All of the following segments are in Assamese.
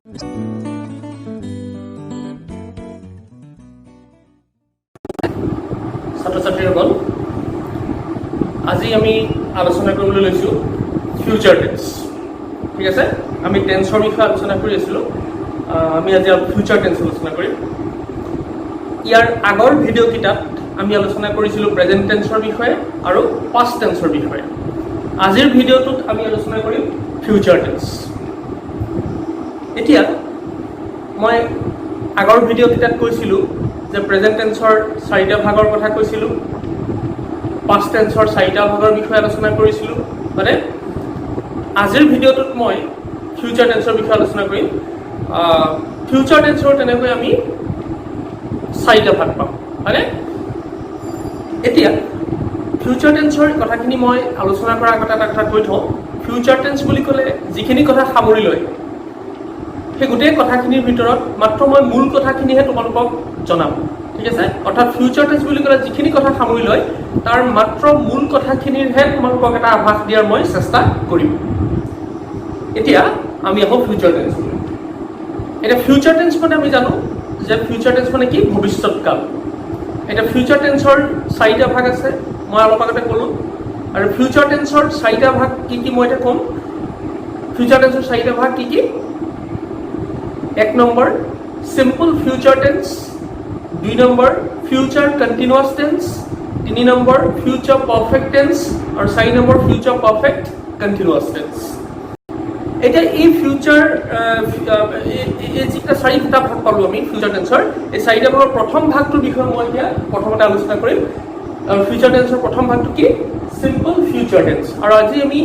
ছাত্ৰ-ছাত্ৰীসকল, আজি আমি আলোচনা কৰিবলৈ লৈছোঁ ফিউচাৰ টেন্স। ঠিক আছে, আমি টেন্সৰ বিষয়ে আলোচনা কৰি আছিলোঁ। আমি আজি ফিউচাৰ টেন্স আলোচনা কৰিম। ইয়াৰ আগৰ ভিডিঅ' কেইটাত আমি আলোচনা কৰিছিলোঁ প্ৰেজেণ্ট টেন্সৰ বিষয়ে আৰু পাষ্ট টেন্সৰ বিষয়ে। আজিৰ ভিডিঅ'টোত আমি আলোচনা কৰিম ফিউচাৰ টেন্স। এতিয়া মই আগৰ ভিডিঅ' কেইটাত কৈছিলোঁ যে প্ৰেজেণ্ট টেন্সৰ 4টা ভাগৰ কথা কৈছিলোঁ, পাষ্ট টেন্সৰ 4টা ভাগৰ বিষয়ে আলোচনা কৰিছিলোঁ। মানে আজিৰ ভিডিঅ'টোত মই ফিউচাৰ টেন্সৰ বিষয়ে আলোচনা কৰিম। ফিউচাৰ টেন্সৰ তেনেকৈ আমি 4টা ভাগ পাম। হয়নে? এতিয়া ফিউচাৰ টেন্সৰ কথাখিনি মই আলোচনা কৰাৰ আগতে এটা কথা কৈ থওঁ। ফিউচাৰ টেন্স বুলি ক'লে যিখিনি কথা সামৰি লয়, সেই গোটেই কথাখিনিৰ ভিতৰত মাত্ৰ মই মূল কথাখিনিহে তোমালোকক জনাম। ঠিক আছে, অৰ্থাৎ ফিউচাৰ টেন্স বুলি ক'লে যিখিনি কথা সামৰি লয় তাৰ মাত্ৰ মূল কথাখিনিৰহে তোমালোকক এটা আভাস দিয়াৰ মই চেষ্টা কৰিম। এতিয়া আমি আহোঁ ফিউচাৰ টেন্স বুলি। এতিয়া ফিউচাৰ টেন্স মানে আমি জানো যে ফিউচাৰ টেন্স মানে কি? ভৱিষ্যৎকাল। এতিয়া ফিউচাৰ টেন্সৰ 4টা ভাগ আছে, মই অলপ আগতে ক'লোঁ। আৰু ফিউচাৰ টেন্সৰ 4টা ভাগ কি কি মই এতিয়া ক'ম। ফিউচাৰ টেন্সৰ 4টা ভাগ কি কি? 1 number simple future tense, 2 number future continuous tense, 3 number future perfect tense আৰু 4 number future perfect continuous tense. এতিয়া এই ফিউচাৰ এই যিটা 4টা ভাগ পালোঁ আমি ফিউচাৰ টেন্সৰ, এই 4টা ভাগৰ প্ৰথম ভাগটোৰ বিষয়ে মই এতিয়া প্ৰথমতে আলোচনা কৰিম। আৰু ফিউচাৰ টেন্সৰ প্ৰথম ভাগটো কি? Simple future tense. আৰু আজি আমি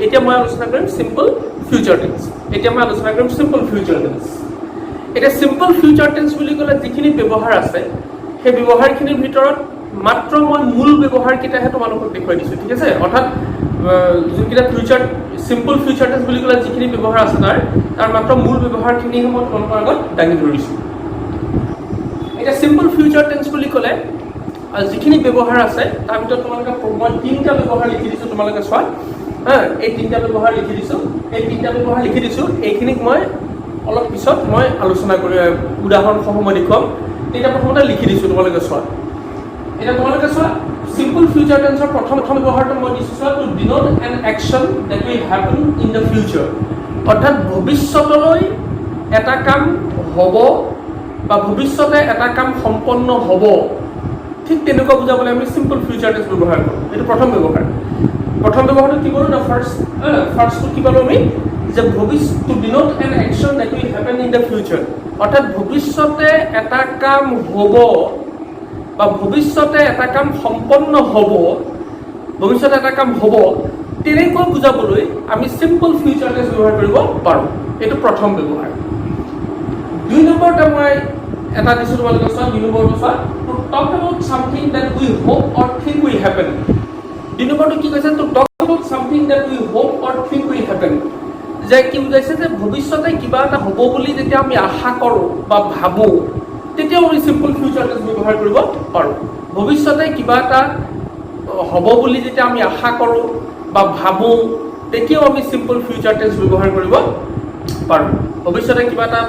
এতিয়া মই আলোচনা কৰিম চিম্পল ফিউচাৰ টেন্স। এতিয়া মই আলোচনা কৰিম চিম্পল ফিউচাৰ টেন্স। এতিয়া চিম্পল ফিউচাৰ টেন্স বুলি ক'লে যিখিনি ব্যৱহাৰ আছে সেই ব্যৱহাৰখিনিৰ ভিতৰত মাত্ৰ মই মূল ব্যৱহাৰকেইটাহে তোমালোকক দেখুৱাই দিছোঁ। ঠিক আছে, অৰ্থাৎ যোনকেইটা চিম্পল ফিউচাৰ টেন্স বুলি ক'লে যিখিনি ব্যৱহাৰ আছে তাৰ মাত্ৰ মূল ব্যৱহাৰখিনিহে মই তোমালোকৰ আগত দাঙি ধৰিছোঁ। এতিয়া চিম্পল ফিউচাৰ টেন্স বুলি ক'লে যিখিনি ব্যৱহাৰ আছে তাৰ ভিতৰত তোমালোকে মই 3টা ব্যৱহাৰ লিখি দিছোঁ, তোমালোকে চোৱা। এই 3টা ব্যৱহাৰ লিখি দিছোঁ। এই 3টা ব্যৱহাৰ লিখি দিছোঁ, এইখিনিক মই অলপ পিছত মই আলোচনা কৰি উদাহৰণসহ মই দেখুৱাম। এতিয়া প্ৰথমতে লিখি দিছোঁ, তোমালোকে চোৱা। এতিয়া তোমালোকে চোৱা, চিম্পল ফিউচাৰ টেন্সৰ প্ৰথম ব্যৱহাৰটো মই দিছোঁ চোৱা, to denote an action that will happen in the future. অৰ্থাৎ ভৱিষ্যতলৈ এটা কাম হ'ব বা ভৱিষ্যতে এটা কাম সম্পন্ন হ'ব, ঠিক তেনেকুৱা বুজাবলৈ আমি চিম্পল ফিউচাৰ টেন্স ব্যৱহাৰ কৰোঁ। এইটো প্ৰথম ব্যৱহাৰ। প্ৰথম ব্যৱহাৰটো কি কৰোঁ? ফাৰ্ষ্টটো কি পালোঁ আমি? যে to denote an action that will happen in the future. অৰ্থাৎ ভৱিষ্যতে এটা কাম হ'ব বা ভৱিষ্যতে এটা কাম সম্পন্ন হ'ব, ভৱিষ্যতে এটা কাম হ'ব, তেনেকৈ বুজাবলৈ আমি চিম্পল ফিউচাৰ টেন্স ব্যৱহাৰ কৰিব পাৰোঁ। এইটো প্ৰথম ব্যৱহাৰ। 2 নম্বৰতে মই এটা দিছোঁ, তোমালোকে চোৱা। 2 নম্বৰটো চোৱা, to talk about something that we hope or think will happen. 2 নম্বৰটো কি কৈছে? To talk about something that we hope or think will happen. যে কি বুজাইছে? যে ভৱিষ্যতে কিবা এটা হ'ব বুলি যেতিয়া আমি আশা কৰোঁ বা ভাবোঁ, তেতিয়াও আমি চিম্পল ফিউচাৰ টেন্স ব্যৱহাৰ কৰিব পাৰোঁ। ভৱিষ্যতে কিবা এটা হ'ব বুলি যেতিয়া আমি আশা কৰোঁ বা ভাবোঁ, তেতিয়াও আমি চিম্পল ফিউচাৰ টেন্স ব্যৱহাৰ কৰিব পাৰোঁ। ভৱিষ্যতে কিবা এটা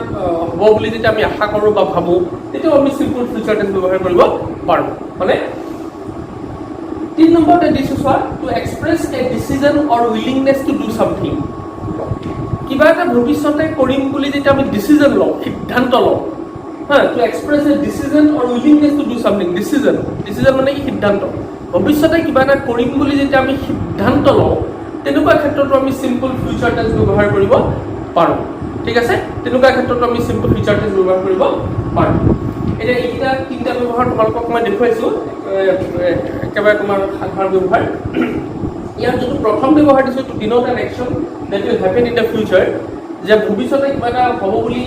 হ'ব বুলি যেতিয়া আমি আশা কৰোঁ বা ভাবোঁ, তেতিয়াও আমি চিম্পল ফিউচাৰ টেন্স ব্যৱহাৰ কৰিব পাৰোঁ। মানে 3 নম্বৰতে দিছোঁ চোৱা, to express a decision or willingness to do something. কিবা এটা ভৱিষ্যতে কৰিম বুলি যেতিয়া আমি ডিচিজন লওঁ, সিদ্ধান্ত লওঁ, to express a decision or willingness to do something. Decision মানে কি? সিদ্ধান্ত। ভৱিষ্যতে কিবা এটা কৰিম বুলি যেতিয়া আমি সিদ্ধান্ত লওঁ, তেনেকুৱা ক্ষেত্ৰতো আমি চিম্পল ফিউচাৰ টেন্স ব্যৱহাৰ কৰিব পাৰোঁ। ঠিক আছে, তেনেকুৱা ক্ষেত্ৰতো আমি চিম্পল ফিউচাৰ টেন্স ব্যৱহাৰ কৰিব পাৰোঁ। এতিয়া এইকেইটা 3টা ব্যৱহাৰ তোমালোকক মই দেখুৱাইছোঁ, একেবাৰে তোমাৰ সাধাৰণ ব্যৱহাৰ। ইয়াৰ যিটো প্ৰথম ব্যৱহাৰ দিছোঁ, to denote an action that will happen in the future, যে ভৱিষ্যতে কিবা এটা হ'ব বুলি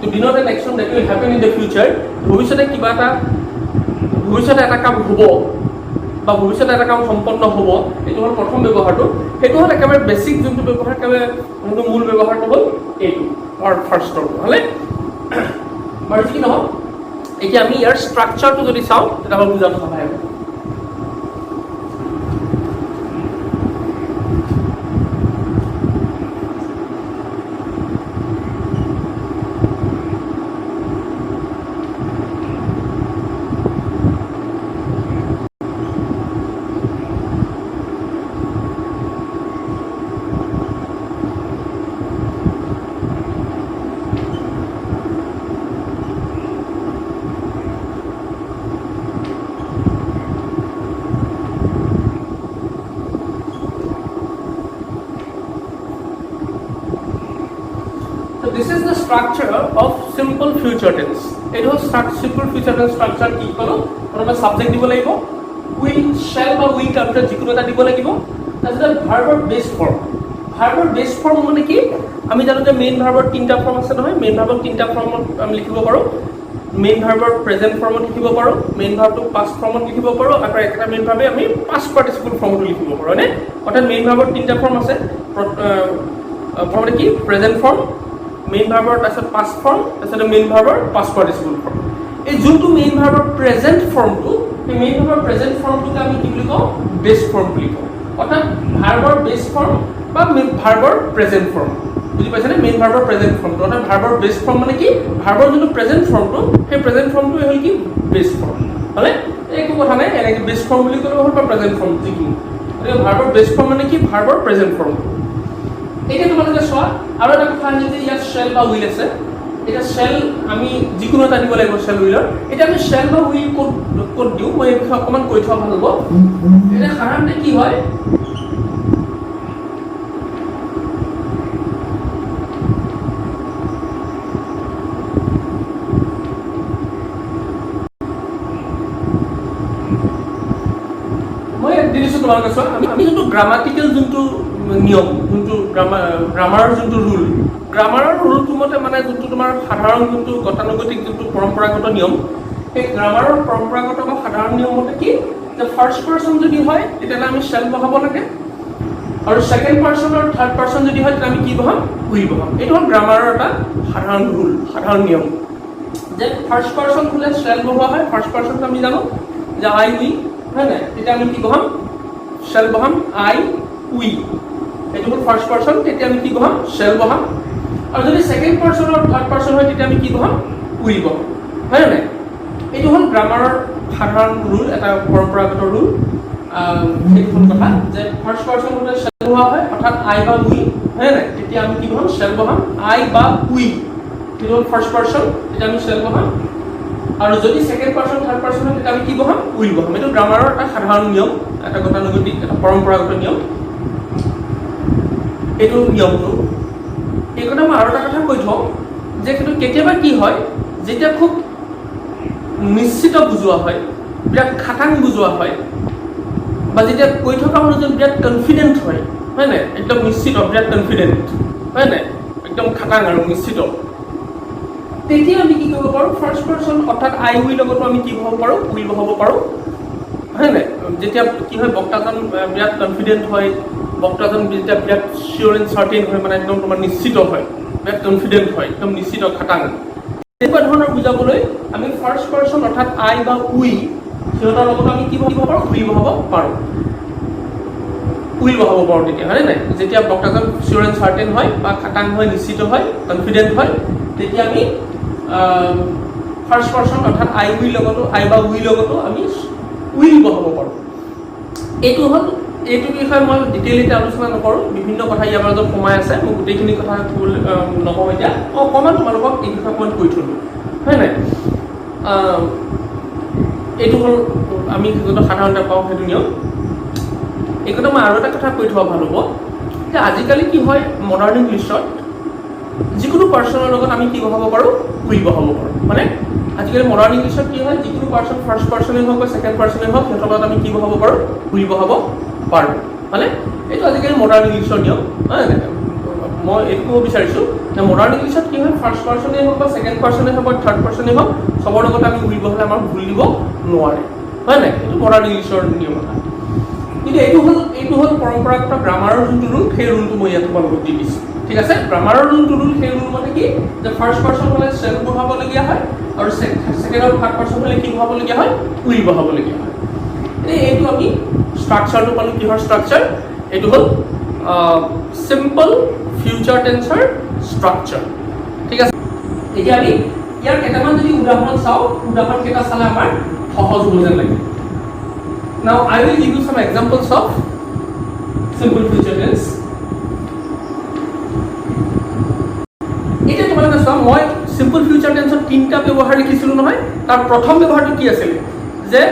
to denote an action that will happen in the future. ভৱিষ্যতে এটা কাম হ'ব বা ভৱিষ্যতে এটা কাম সম্পন্ন হ'ব, এইটো হ'ল প্ৰথম ব্যৱহাৰটো। সেইটো হ'ল একেবাৰে বেছিক যোনটো ব্যৱহাৰ, একেবাৰে যোনটো মূল ব্যৱহাৰটো হ'ল এইটো ফাৰ্ষ্টৰটো। হ'লে বাৰু কি নহওক, এতিয়া আমি ইয়াৰ ষ্ট্ৰাকচাৰটো যদি চাওঁ তেতিয়াহ'লে বুজাটো সহায় হ'ব। So this is the structure of simple future tense. It was simple future tense structure কি কলো প্ৰথমে সাবজেক্ট দিব লাগিব will shall বা will তাৰপিছত যিকোনো এটা দিব লাগিব তাৰপিছত ভাৰ্বৰ বেস ফৰ্ম ভাৰ্বৰ বেস ফৰ্ম মানে কি আমি জানো যে মেইন ভাৰ্বৰ তিনটা ফৰ্ম আছে নহয় মেইন ভাৰ্বৰ তিনটা ফৰ্মত আমি লিখিব পাৰো মেইন ভাৰ্বৰ প্ৰেজেন্ট ফৰ্মত লিখিব পাৰো মেইন ভাৰ্বটো পাষ্ট ফৰ্মত লিখিব পাৰো আৰু একটা মেইন ভাৰ্বে আমি পাষ্ট পাৰ্টিসিপল ফৰ্মত লিখিব পাৰো মানে অৰ্থাৎ মেইন ভাৰ্বৰ তিনটা ফৰ্ম আছে প্ৰথমতে কি প্ৰেজেন্ট ফৰ্ম মেইন ভাৰ্বৰ তাৰপিছত পাষ্ট ফৰ্ম তাৰপিছত মেইন ভাৰ্বৰ পাষ্ট পাৰ্টিসিপল ফৰ্ম এই যোনটো মেইন ভাৰ্বৰ প্ৰেজেন্ট ফৰ্মটো এই মেইন ভাৰ্বৰ প্ৰেজেন্ট ফৰ্মটোকে আমি কি বুলি কওঁ বেস ফৰ্ম বুলি কওঁ অৰ্থাৎ ভাৰ্বৰ বেস ফৰ্ম বা ভাৰ্বৰ প্ৰেজেন্ট ফৰ্ম বুজি পাইছানে মেইন ভাৰ্বৰ প্ৰেজেন্ট ফৰ্মটো অৰ্থাৎ ভাৰ্বৰ বেস ফৰ্ম মানে কি ভাৰ্বৰ যোনটো প্ৰেজেন্ট ফৰ্মটো সেই প্ৰেজেন্ট ফৰ্মটো হ'ল কি বেস ফৰ্ম হলে একো কথা নাই এনেকে বেস ফৰ্ম বুলি ক'লেও হ'ল বা প্ৰেজেন্ট ফৰ্ম যিকোনো গতিকে ভাৰ্বৰ বেস ফৰ্ম মানে কি ভাৰ্বৰ প্ৰেজেন্ট ফৰ্ম এতিয়া তোমালোকে চোৱা আৰু এটা কথা আছে যে ইয়াত শ্বেল বা উইল আছে এটা শ্বেল আমি যিকোনো এটা দিব লাগিব শ্বেল উইলৰ এটা আমি শ্বেল বা উইল কোড দিওঁ মই এই বিষয়ে অকণমান কৈ থোৱা ভাল হ'ব এটা সাধাৰণতে কি হয় তোমালোকে চোৱা আমি যোনটো গ্ৰামাটিকেল যোনটো নিয়ম যোনটো গ্ৰামাৰৰ যোনটো ৰুল গ্ৰামাৰৰ ৰুলটো মতে মানে যোনটো তোমাৰ সাধাৰণ যোনটো গতানুগতিক যোনটো পৰম্পৰাগত নিয়ম সেই গ্ৰামাৰৰ পৰম্পৰাগত বা সাধাৰণ নিয়ম মতে কি যে ফাৰ্ষ্ট পাৰ্চন যদি হয় তেতিয়াহ'লে আমি শ্বেল বহাব লাগে আৰু ছেকেণ্ড পাৰ্চন আৰু থাৰ্ড পাৰ্চন যদি হয় তেতিয়া আমি কি বহাম উইল বহাম এইটো হ'ল গ্ৰামাৰৰ এটা সাধাৰণ ৰুল সাধাৰণ নিয়ম যে ফাৰ্ষ্ট পাৰ্চন হ'লে শ্বেল বহোৱা হয় ফাৰ্ষ্ট পাৰ্চনটো আমি জানো যে আই উই হয় নাই তেতিয়া আমি কি বহাম শ্বেল বহাম আই উই এইটো হ'ল ফাৰ্ষ্ট পাৰ্চন তেতিয়া আমি কি বহাম শ্বেল বহাম আৰু যদি ছেকেণ্ড পাৰ্চন আৰু থাৰ্ড পাৰ্চন হয় তেতিয়া আমি কি বহাম উইল বহাম হয় নাই এইটো হ'ল গ্ৰামাৰৰ সাধাৰণ ৰুল এটা পৰম্পৰাগত ৰুল সেইটো হ'ল কথা যে ফাৰ্ষ্ট পাৰ্চন হ'লে শ্বেল বহোৱা হয় অৰ্থাৎ আই বা উই হয় নাই তেতিয়া আমি কি বহাম শ্বেল বহাম আই বা উই এইটো হ'ল ফাৰ্ষ্ট পাৰ্চন তেতিয়া আমি শ্বেল বহাম আৰু যদি ছেকেণ্ড পাৰ্চন থাৰ্ড পাৰ্চন হয় তেতিয়া আমি কি বহাম উইল বহাম এইটো গ্ৰামাৰৰ এটা সাধাৰণ নিয়ম এটা গতানুগতিক এটা পৰম্পৰাগত নিয়ম এইটো নিয়মটো এই কথা মই আৰু এটা কথা কৈ থওঁ যে কিন্তু কেতিয়াবা কি হয় যেতিয়া খুব নিশ্চিত বুজোৱা হয় বিৰাট খাটাং বুজোৱা হয় বা যেতিয়া কৈ থকা মানুহজন বিৰাট কনফিডেণ্ট হয় নাই একদম নিশ্চিত বিৰাট কনফিডেণ্ট হয় নাই একদম খাটাং আৰু নিশ্চিত তেতিয়া আমি কি কৰিব পাৰোঁ ফাৰ্ষ্ট পাৰ্চন অৰ্থাৎ আই উইৰ লগতো আমি কি বহাব পাৰোঁ উইল বহাব পাৰোঁ হয় নাই যেতিয়া কি হয় বক্তাজন বিৰাট কনফিডেণ্ট হয় বক্তাজন যেতিয়া বিৰাট চিয়'ৰ এণ্ড চাৰ্টেইন হয় মানে একদম তোমাৰ নিশ্চিত হয় বিৰাট কনফিডেণ্ট হয় একদম নিশ্চিত খাটাং তেনেকুৱা ধৰণৰ বুজাবলৈ আমি ফাৰ্ষ্ট পাৰ্চন অৰ্থাৎ আই বা উই সিহঁতৰ লগতো আমি কি বহাব পাৰোঁ উইল বহাব পাৰোঁ উইল বহাব পাৰোঁ তেতিয়া হয় নাই যেতিয়া বক্তাজন চিয়'ৰ এণ্ড চাৰ্টেইন হয় বা খাটাং হয় নিশ্চিত হয় কনফিডেণ্ট হয় তেতিয়া আমি ফাৰ্ষ্ট পাৰ্চন অৰ্থাৎ আই উইৰ লগতো আই বা উইৰ লগতো আমি উইল বহাব পাৰোঁ এইটো হ'ল এইটো বিষয়ে মই ডিটেইলিতে আলোচনা নকৰোঁ বিভিন্ন কথা ইয়াৰ মাজত সোমাই আছে মই গোটেইখিনি কথা নকওঁ এতিয়া অকণমান তোমালোকক এই বিষয়ে অকণমান কৈ থ'লোঁ হয় নাই এইটো হ'ল আমি যোনটো সাধাৰণতে পাওঁ সেইটো নিয়ম এই কথা মই আৰু এটা কথা কৈ থোৱা ভাল হ'ব যে আজিকালি কি হয় মডাৰ্ণ ইংলিছত যিকোনো পাৰ্চনৰ লগত আমি কি বহাব পাৰোঁ উইল বহাব পাৰোঁ মানে আজিকালি মডাৰ্ণ ইংলিছত কি হয় যিকোনো পাৰ্চন ফাৰ্ষ্ট পাৰ্চনেই হওক বা ছেকেণ্ড পাৰ্চনেই হওক সিহঁতৰ লগত আমি কি বহাব পাৰোঁ উইল বহাব পাৰোঁ মানে এইটো আজিকালি মডাৰ্ণ ইংলিছৰ নিয়ম হয় মই এইটো ক'ব বিচাৰিছোঁ যে মডাৰ্ণ ইংলিছত কি হয় ফাৰ্ষ্ট পাৰ্চনেই হওক বা ছেকেণ্ড পাৰ্চনেই হওক বা থাৰ্ড পাৰ্চনেই হওক চবৰ লগত আমি উইল বহালে আমাৰ ভুল দিব নোৱাৰে হয় নাই এইটো মডাৰ্ণ ইংলিছৰ নিয়ম এটা কিন্তু এইটো হ'ল পৰম্পৰাগত গ্ৰামাৰৰ যোনটো ৰুল সেই ৰুলটো মই ইয়াত তোমালোকক দি দিছোঁ ঠিক আছে গ্ৰামাৰৰ যোনটো ৰুল সেই ৰুল মানে কি যে ফাৰ্ষ্ট পাৰ্চন হ'লে শ্বেল বহাবলগীয়া হয় আৰু ছেকেণ্ড আৰু থাৰ্ড পাৰ্চন হ'লে কি বহাবলগীয়া হয় উইল বহাবলগীয়া হয় এইটো আমি ষ্ট্ৰাকচাৰটো পালোঁ কিহৰ ষ্ট্ৰাকচাৰ এইটো হ'ল চিম্পল ফিউচাৰ টেন্সৰ ষ্ট্ৰাকচাৰ ঠিক আছে এতিয়া আমি ইয়াৰ কেইটামান যদি উদাহৰণ চাওঁ উদাহৰণকেইটা চালে আমাৰ সহজ হ'ব যেন লাগে Now I will give you some examples of simple future tense. এতিয়া তোমালোকে চোৱা মই simple future tense তিনিটা ব্যৱহাৰ লিখিছিলোঁ নহয় তাৰ প্ৰথম ব্যৱহাৰটো কি আছিল যে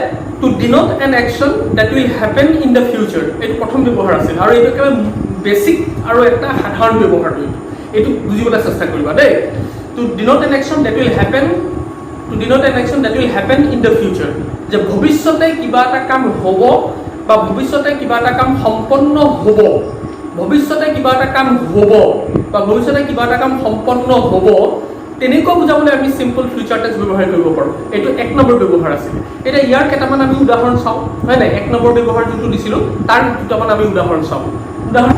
to denote an action that will happen in the future এইটো প্ৰথম ব্যৱহাৰ আছিল আৰু এইটো একেবাৰে বেছিক আৰু এটা সাধাৰণ ব্যৱহাৰটো এইটো বুজিবলৈ চেষ্টা কৰিবা দেই to denote an action that will happen to denote an action that will happen in the future যে ভৱিষ্যতে কিবা এটা কাম হ'ব বা ভৱিষ্যতে কিবা এটা কাম সম্পন্ন হ'ব ভৱিষ্যতে কিবা এটা কাম হ'ব বা ভৱিষ্যতে কিবা এটা কাম সম্পন্ন হ'ব তেনেকুৱা বুজাবলৈ আমি সিম্পল ফিউচাৰ টেন্স ব্যৱহাৰ কৰিব পাৰোঁ এইটো এক নম্বৰ ব্যৱহাৰ আছিল এতিয়া ইয়াৰ কেইটামান আমি উদাহৰণ চাওঁ হয় নাই এক নম্বৰ ব্যৱহাৰ যোনটো দিছিলোঁ তাৰ দুটামান আমি উদাহৰণ চাওঁ উদাহৰণ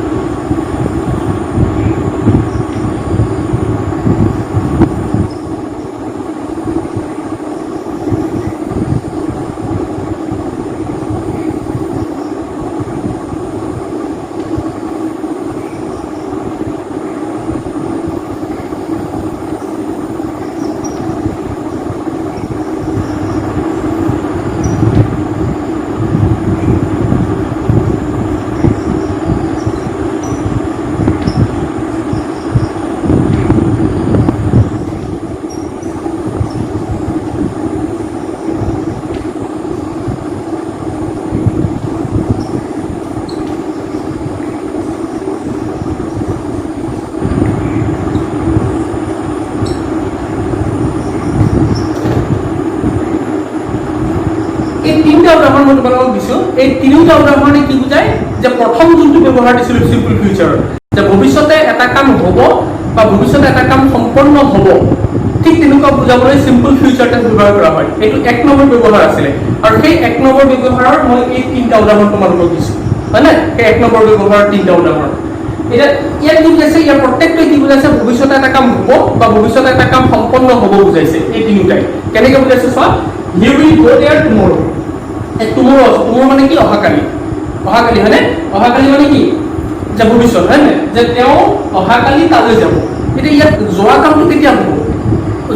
উদাহৰণ মই তোমালোকক দিছোঁ এই তিনিটা উদাহৰণে কি বুজায় যে প্ৰথম যোনটো ব্যৱহাৰ দিছিলোঁ চিম্পল ফিউচাৰৰ যে ভৱিষ্যতে এটা কাম হ'ব বা ভৱিষ্যতে এটা কাম সম্পন্ন হ'ব ঠিক তেনেকুৱা বুজাবলৈ চিম্পল ফিউচাৰ টেন্স ব্যৱহাৰ কৰা হয় এইটো এক নম্বৰ ব্যৱহাৰ আছিলে আৰু সেই এক নম্বৰ ব্যৱহাৰৰ মই এই তিনিটা উদাহৰণ তোমালোকক দিছোঁ হয় নাই সেই এক নম্বৰ ব্যৱহাৰৰ তিনিটা উদাহৰণ এতিয়া ইয়াত কি বুজাইছে ইয়াৰ প্ৰত্যেকটোৱে কি বুজাইছে ভৱিষ্যতে এটা কাম হ'ব বা ভৱিষ্যতে এটা কাম সম্পন্ন হ'ব বুজাইছে এই তিনিটাই কেনেকৈ বুজাইছে চোৱা হি উইল গো দেয়াৰ টুমৰো টুমৰো মানে কি অহাকালি হয়নে অহাকালি মানে কি যে ভৱিষ্যত হয় নে যে তেওঁ অহাকালি তালৈ যাব এতিয়া ইয়াত যোৱা কামটো কেতিয়া হ'ব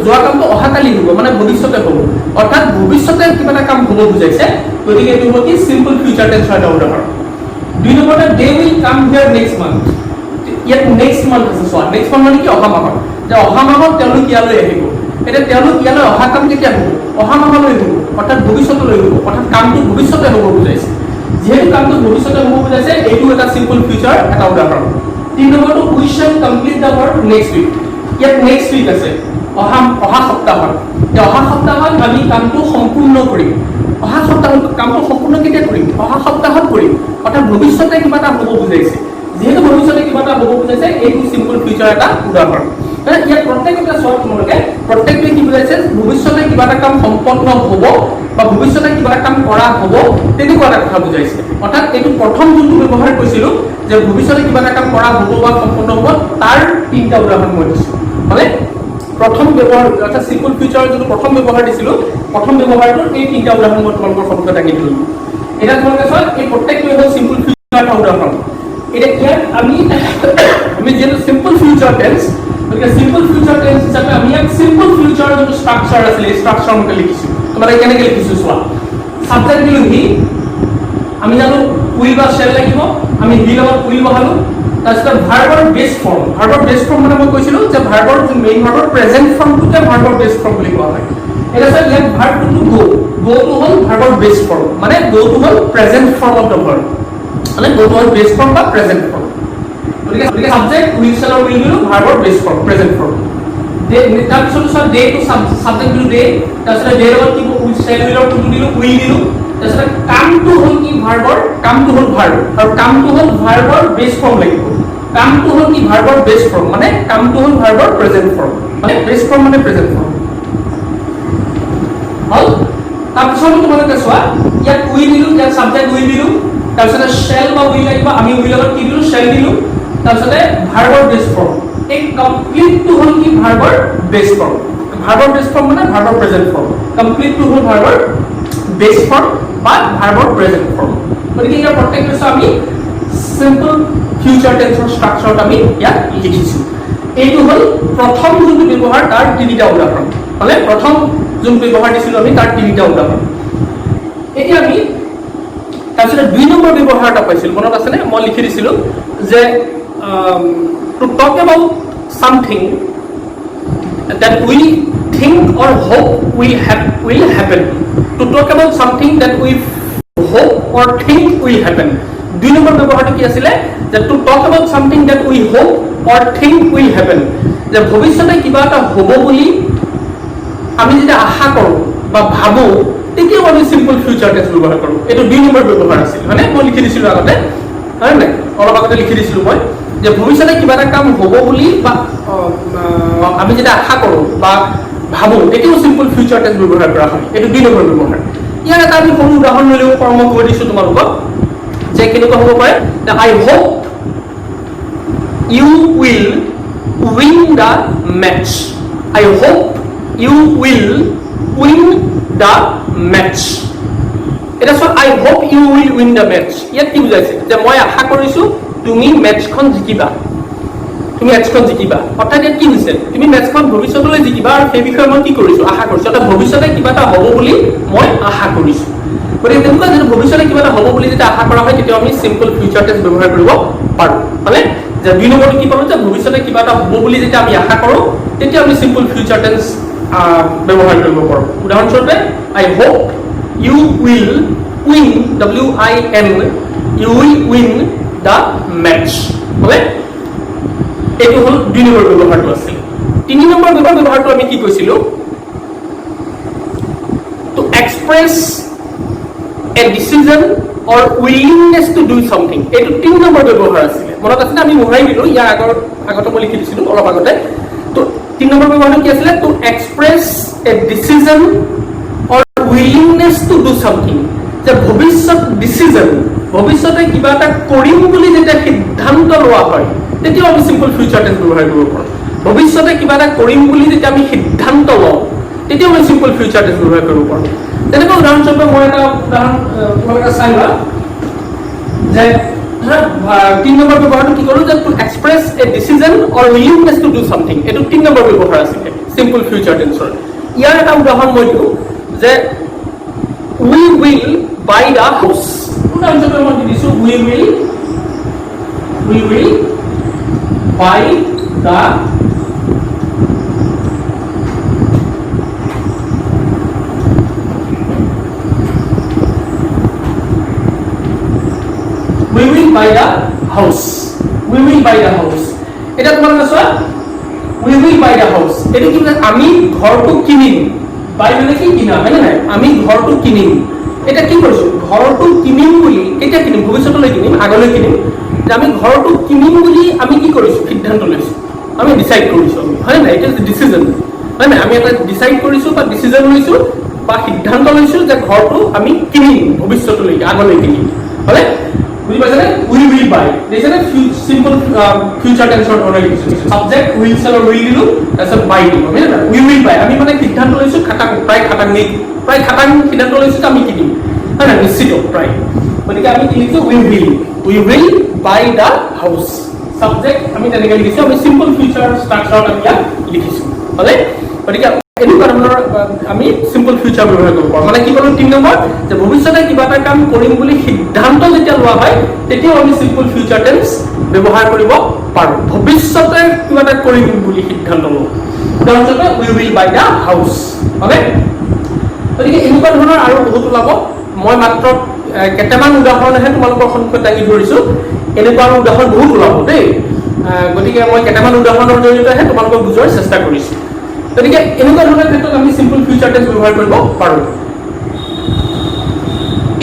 যোৱা কামটো অহাকালি হ'ব মানে ভৱিষ্যতে হ'ব অৰ্থাৎ ভৱিষ্যতে কিবা এটা কাম হ'ব বুজাইছে গতিকে এইটো হ'ব কি চিম্পল ফিউচাৰ টেন্সৰ এটা উদাহৰণ দুই নম্বৰতে they will come here next month ইয়াত নেক্সট মান্থ আছে চোৱা নেক্সট মান্থ মানে কি অহা মাহত যে অহা মাহত তেওঁলোক ইয়ালৈ আহিব এতিয়া তেওঁলোক ইয়ালৈ অহা কাম কেতিয়া হ'ব অহা মাহলৈ হ'ব অৰ্থাৎ ভৱিষ্যতলৈ হ'ব অৰ্থাৎ কামটো ভৱিষ্যতে হ'ব বুজাইছে যেহেতু কামটো ভৱিষ্যতে হ'ব বুজাইছে এইটো এটা চিম্পল ফিউচাৰ এটা উদাহৰণ তিন নম্বৰটো we shall complete the work next week ইয়াত নেক্সট উইক আছে অহা সপ্তাহত অহা সপ্তাহত আমি কামটো সম্পূৰ্ণ কৰিম অহা সপ্তাহত কামটো সম্পূৰ্ণ কেতিয়া কৰিম অহা সপ্তাহত কৰিম অৰ্থাৎ ভৱিষ্যতে কিবা এটা হ'ব বুজাইছে যেহেতু ভৱিষ্যতে কিবা এটা হ'ব বুজাইছে এইটো চিম্পল ফিউচাৰ এটা উদাহৰণ ইয়াত প্ৰত্যেকটা চোৱা তোমালোকে প্ৰত্যেকটোৱে কি বুজাইছে ভৱিষ্যতে কিবা এটা কাম সম্পন্ন হ'ব বা ভৱিষ্যতে কিবা এটা কাম কৰা হ'ব তেনেকুৱা এটা কথা বুজাইছে অৰ্থাৎ এইটো প্ৰথম যোনটো ব্যৱহাৰ কৰিছিলোঁ যে ভৱিষ্যতে কিবা এটা কাম কৰা হ'ব বা সম্পন্ন হ'ব তাৰ তিনিটা উদাহৰণ মই দিছোঁ মানে প্ৰথম ব্যৱহাৰ অৰ্থাৎ চিম্পল ফিউচাৰৰ যোনটো প্ৰথম ব্যৱহাৰ দিছিলোঁ প্ৰথম ব্যৱহাৰটোৰ এই তিনিটা উদাহৰণ মই তোমালোকৰ সন্মুখত দাঙি দিলোঁ এতিয়া তোমালোকে চোৱা এই প্ৰত্যেকটোৱে হ'ল চিম্পল ফিউচাৰ এটা উদাহৰণ এতিয়া ইয়াত আমি যিহেতু চিম্পল ফিউচাৰ টেন্স গতিকে চিম্পল ফিউচাৰ টেন্স হিচাপে আমি ইয়াত চিম্পল ফিউচাৰৰ যোনটো ষ্ট্ৰাকচাৰ আছিলে এই ষ্ট্ৰাকচাৰ মতে লিখিছোঁ তোমালোকে কেনেকৈ লিখিছোঁ চোৱা ছাবজেক্ট দিলোঁ হি আমি জানো উইল বা শ্বেল লাগিব আমি হি লগত উইল বহালোঁ তাৰপিছত ভাৰ্বৰ বেছ ফৰ্ম মানে মই কৈছিলোঁ যে ভাৰ্বৰ মেইন ভাৰ্বৰ প্ৰেজেণ্ট ফৰ্মটোকে ভাৰ্বৰ বেছ ফৰ্ম বুলি কোৱা হয় এতিয়া চাওক ইয়াত ভাৰ্বটো গ'টো হ'ল ভাৰ্বৰ বেছ ফৰ্ম মানে গ'টো হ'ল present form of the verb মানে গ'টো হ'ল বেছ ফৰ্ম বা প্ৰেজেণ্ট ফৰ্ম গতিকে সাবজেক্ট উইল শ্বেলৰ উইল দিলোঁ ভাৰ্বৰ বেছ ফৰ্ম প্ৰেজেণ্ট ফৰ্ম তাৰপিছত চোৱা ডে টু সাবজেক্ট দিলোঁ ডে তাৰপিছত ডে লগত কি উইল শ্বেল উইলৰ টুটো দিলোঁ উইল দিলোঁ তাৰপিছত কামটো হ'ল কি ভাৰ্বৰ কামটো হ'ল ভাৰ্ব আৰু কামটো হ'ল ভাৰ্বৰ বেছ ফৰ্ম লাগিব কামটো হ'ল কি ভাৰ্বৰ বেছ ফৰ্ম মানে কামটো হ'ল ভাৰ্বৰ প্ৰেজেণ্ট ফৰ্ম মানে বেছ ফৰ্ম মানে প্ৰেজেণ্ট ফৰ্ম হ'ল তাৰপিছত তোমালোকে চোৱা ইয়াত উইল দিলোঁ ইয়াত সাবজেক্ট উইল দিলোঁ তাৰপিছতে শ্বেল বা উইল লাগিব আমি উইল লগত কি দিলোঁ শ্বেল দিলোঁ তাৰপিছতে ভাৰ্বৰ বেছ ফৰ্ম এই কমপ্লিটটো হ'ল কি ভাৰ্বৰ বেছ ফৰ্ম ভাৰ্বৰ বেছ ফৰ্ম মানে ভাৰ্বৰ প্ৰেজেণ্ট ফৰ্ম কমপ্লিটটো হ'ল ভাৰ্বৰ বেছ ফৰ্ম বা ভাৰ্বৰ প্ৰেজেণ্ট ফৰ্ম গতিকে ইয়াৰ প্ৰত্যেকটো আমি চিম্পল ফিউচাৰ টেন্সৰ ষ্ট্ৰাকচাৰত আমি ইয়াত লিখিছোঁ এইটো হ'ল প্ৰথম যোনটো ব্যৱহাৰ তাৰ তিনিটা উদাহৰণ মানে প্ৰথম যোনটো ব্যৱহাৰ দিছিলোঁ আমি তাৰ তিনিটা উদাহৰণ এতিয়া আমি তাৰপিছতে দুই নম্বৰ ব্যৱহাৰ এটা পাইছিলোঁ মনত আছেনে মই লিখি দিছিলোঁ যে to talk about something that we think or hope will happen to talk about something that we hope or think will happen দুই নম্বৰ ব্যৱহাৰটো কি আছিলে যে to talk about something that we hope or think will happen যে ভৱিষ্যতে কিবা এটা হ'ব বুলি আমি যেতিয়া আশা কৰোঁ বা ভাবোঁ তেতিয়াও আমি সিম্পল ফিউচাৰ টেন্স ব্যৱহাৰ কৰোঁ এইটো 2 নম্বৰ ব্যৱহাৰ আছিল মানে মই লিখি দিছিলোঁ আগতে হয় নাই অলপ আগতে লিখি দিছিলোঁ মই যে ভৱিষ্যতে কিবা এটা কাম হ'ব বুলি বা আমি যেতিয়া আশা কৰোঁ বা ভাবোঁ তেতিয়াও সিম্পল ফিউচাৰ টেন্স ব্যৱহাৰ কৰা হয় এইটো 2 নম্বৰ ব্যৱহাৰ ইয়াৰ এটা আমি সৰু উদাহৰণ ল'লেও কৰ্ম কৈ দিছোঁ তোমালোকক যে কেনেকুৱা হ'ব পাৰে আই hope you will win the match I hope you will win the match এটা সব I hope you will win the match ইয়াত কি বুজাইছে যে মই আশা কৰিছো তুমি মেটচখন জিকিবা তুমি মেটচখন জিকিবা অৰ্থাৎ কি হৈছে তুমি মেটচখন ভৱিষ্যতলৈ জিকিবা আৰু সেই বিষয়ে মই কি কৰিছো আশা কৰিছো অৰ্থাৎ ভৱিষ্যতে কিবা এটা হ'ব বুলি মই আশা কৰিছো গতিকে তেনেকুৱা যদি ভৱিষ্যতে কিবা এটা হ'ব বুলি যেতিয়া আশা কৰা হয় তেতিয়া আমি সিম্পল ফিউচাৰ টেন্স ব্যৱহাৰ কৰিব পাৰোঁ মানে যে 2 নম্বৰটো কি পালো যে ভৱিষ্যতে কিবা এটা হ'ব বুলি যেতিয়া আমি আশা কৰোঁ তেতিয়া আমি সিম্পল ফিউচাৰ টেন্স ব্যৱহাৰ কৰিব পাৰোঁ উদাহৰণস্বৰূপে I hope you will win WIN you will win the match হয় এইটো হ'ল 2 নম্বৰ ব্যৱহাৰটো আছিল 3 নম্বৰ ব্যৱহাৰটো আমি কি কৈছিলোঁ to express a decision or willingness to do something এইটো 3 নম্বৰ ব্যৱহাৰ আছিল মনত আছে আমি মোহাই দিলো ইয়াৰ আগতে মই লিখি দিছিলোঁ অলপ আগতে তো 3 নম্বৰ ব্যৱহাৰটো কি আছিল to express a decision or willingness to do something যে ভৱিষ্যত ডিসিজন ভৱিষ্যতে কিবা এটা কৰিম বুলি যেতিয়া সিদ্ধান্ত লোৱা হয় তেতিয়া আমি সিম্পল ফিউচাৰ টেন্স ব্যৱহাৰ কৰিব পাৰোঁ ভৱিষ্যতে কিবা এটা কৰিম বুলি যেতিয়া আমি সিদ্ধান্ত লওঁ তেতিয়া আমি সিম্পল ফিউচাৰ টেন্স ব্যৱহাৰ কৰিব পাৰোঁ তেনেকুৱা উদাহৰণস্বৰূপে মই এটা উদাহৰণ তোমালোকে চাই লোৱা যে 3 নম্বৰ ব্যৱহাৰটো কি কৰোঁ যে to express a decision or willingness to do something এইটো 3 নম্বৰ ব্যৱহাৰ আছিলে সিম্পল ফিউচাৰ টেন্সৰ ইয়াৰ এটা উদাহৰণ মই দিওঁ যে we will buy the house উদাহৰণস্বৰূপে মই দিছোঁ we will buy the we will buy the house we will buy the house এটা তোমালোকে চোৱা we will buy the house এটা কি মানে আমি ঘৰটো কিনিম বাই মানে কি কিনা হয় না আমি ঘৰটো কিনিম এটা কি কৰিছো ঘৰটো কিনিম বুলি কেতিয়া কিনিম ভৱিষ্যতলৈ কিনিম আগলৈ কিনিম যে আমি ঘৰটো কিনিম বুলি আমি কি কৰিছো সিদ্ধান্ত লৈছো আমি ডিসাইড কৰিছো হয় না এটা ডিসিজন হয় না আমি এটা ডিসাইড কৰিছো বা ডিসিজন লৈছো বা সিদ্ধান্ত লৈছো যে ঘৰটো আমি কিনিম ভৱিষ্যতলৈ আগলৈ কিনিম হলে বুঝি পাইছানে উই উইল বাই দেখিছানে সিম্পল ফিউচাৰ টেন্সৰ অৰ্ডাৰ লিখিছো সাবজেক্ট উইল সেল উইল দিলো তাৰপিছত বাই দিলো হয় না উই উইল বাই আমি মানে সিদ্ধান্ত লৈছো খাটাং সিদ্ধান্ত লৈছো আমি কিনিম হয় না নিশ্চিত প্ৰায় গতিকে আমি কি লিখিছো we will buy the house subject আমি তেনেকৈ লিখিছো আমি সিম্পল ফিউচাৰ ষ্ট্ৰাকচাৰত আমি ইয়াত লিখিছো হলে গতিকে এনেকুৱা ধৰণৰ আমি সিম্পল ফিউচাৰ ব্যৱহাৰ কৰিব পাৰোঁ মানে কি ক'লো 3 নম্বৰ যে ভৱিষ্যতে কিবা এটা কাম কৰিম বুলি সিদ্ধান্ত যেতিয়া লোৱা হয় তেতিয়াও আমি সিম্পল ফিউচাৰ টেন্স ব্যৱহাৰ কৰিব পাৰোঁ ভৱিষ্যতে কিবা এটা কৰিম বুলি সিদ্ধান্ত লওঁ উদাহৰণস্বৰূপে উই উইল বাই দ্য হাউচ হয় গতিকে এনেকুৱা ধৰণৰ আৰু বহুত ওলাব মই মাত্ৰ কেইটামান উদাহৰণহে তোমালোকৰ সন্মুখত দাঙি ধৰিছোঁ এনেকুৱা উদাহৰণ বহুত ওলাব দেই গতিকে মই কেইটামান উদাহৰণৰ জৰিয়তেহে তোমালোকক বুজোৱাৰ চেষ্টা কৰিছোঁ গতিকে এনেকুৱা ধৰণৰ ক্ষেত্ৰত আমি সিম্পল ফিউচাৰ টেন্স ব্যৱহাৰ কৰিব পাৰোঁ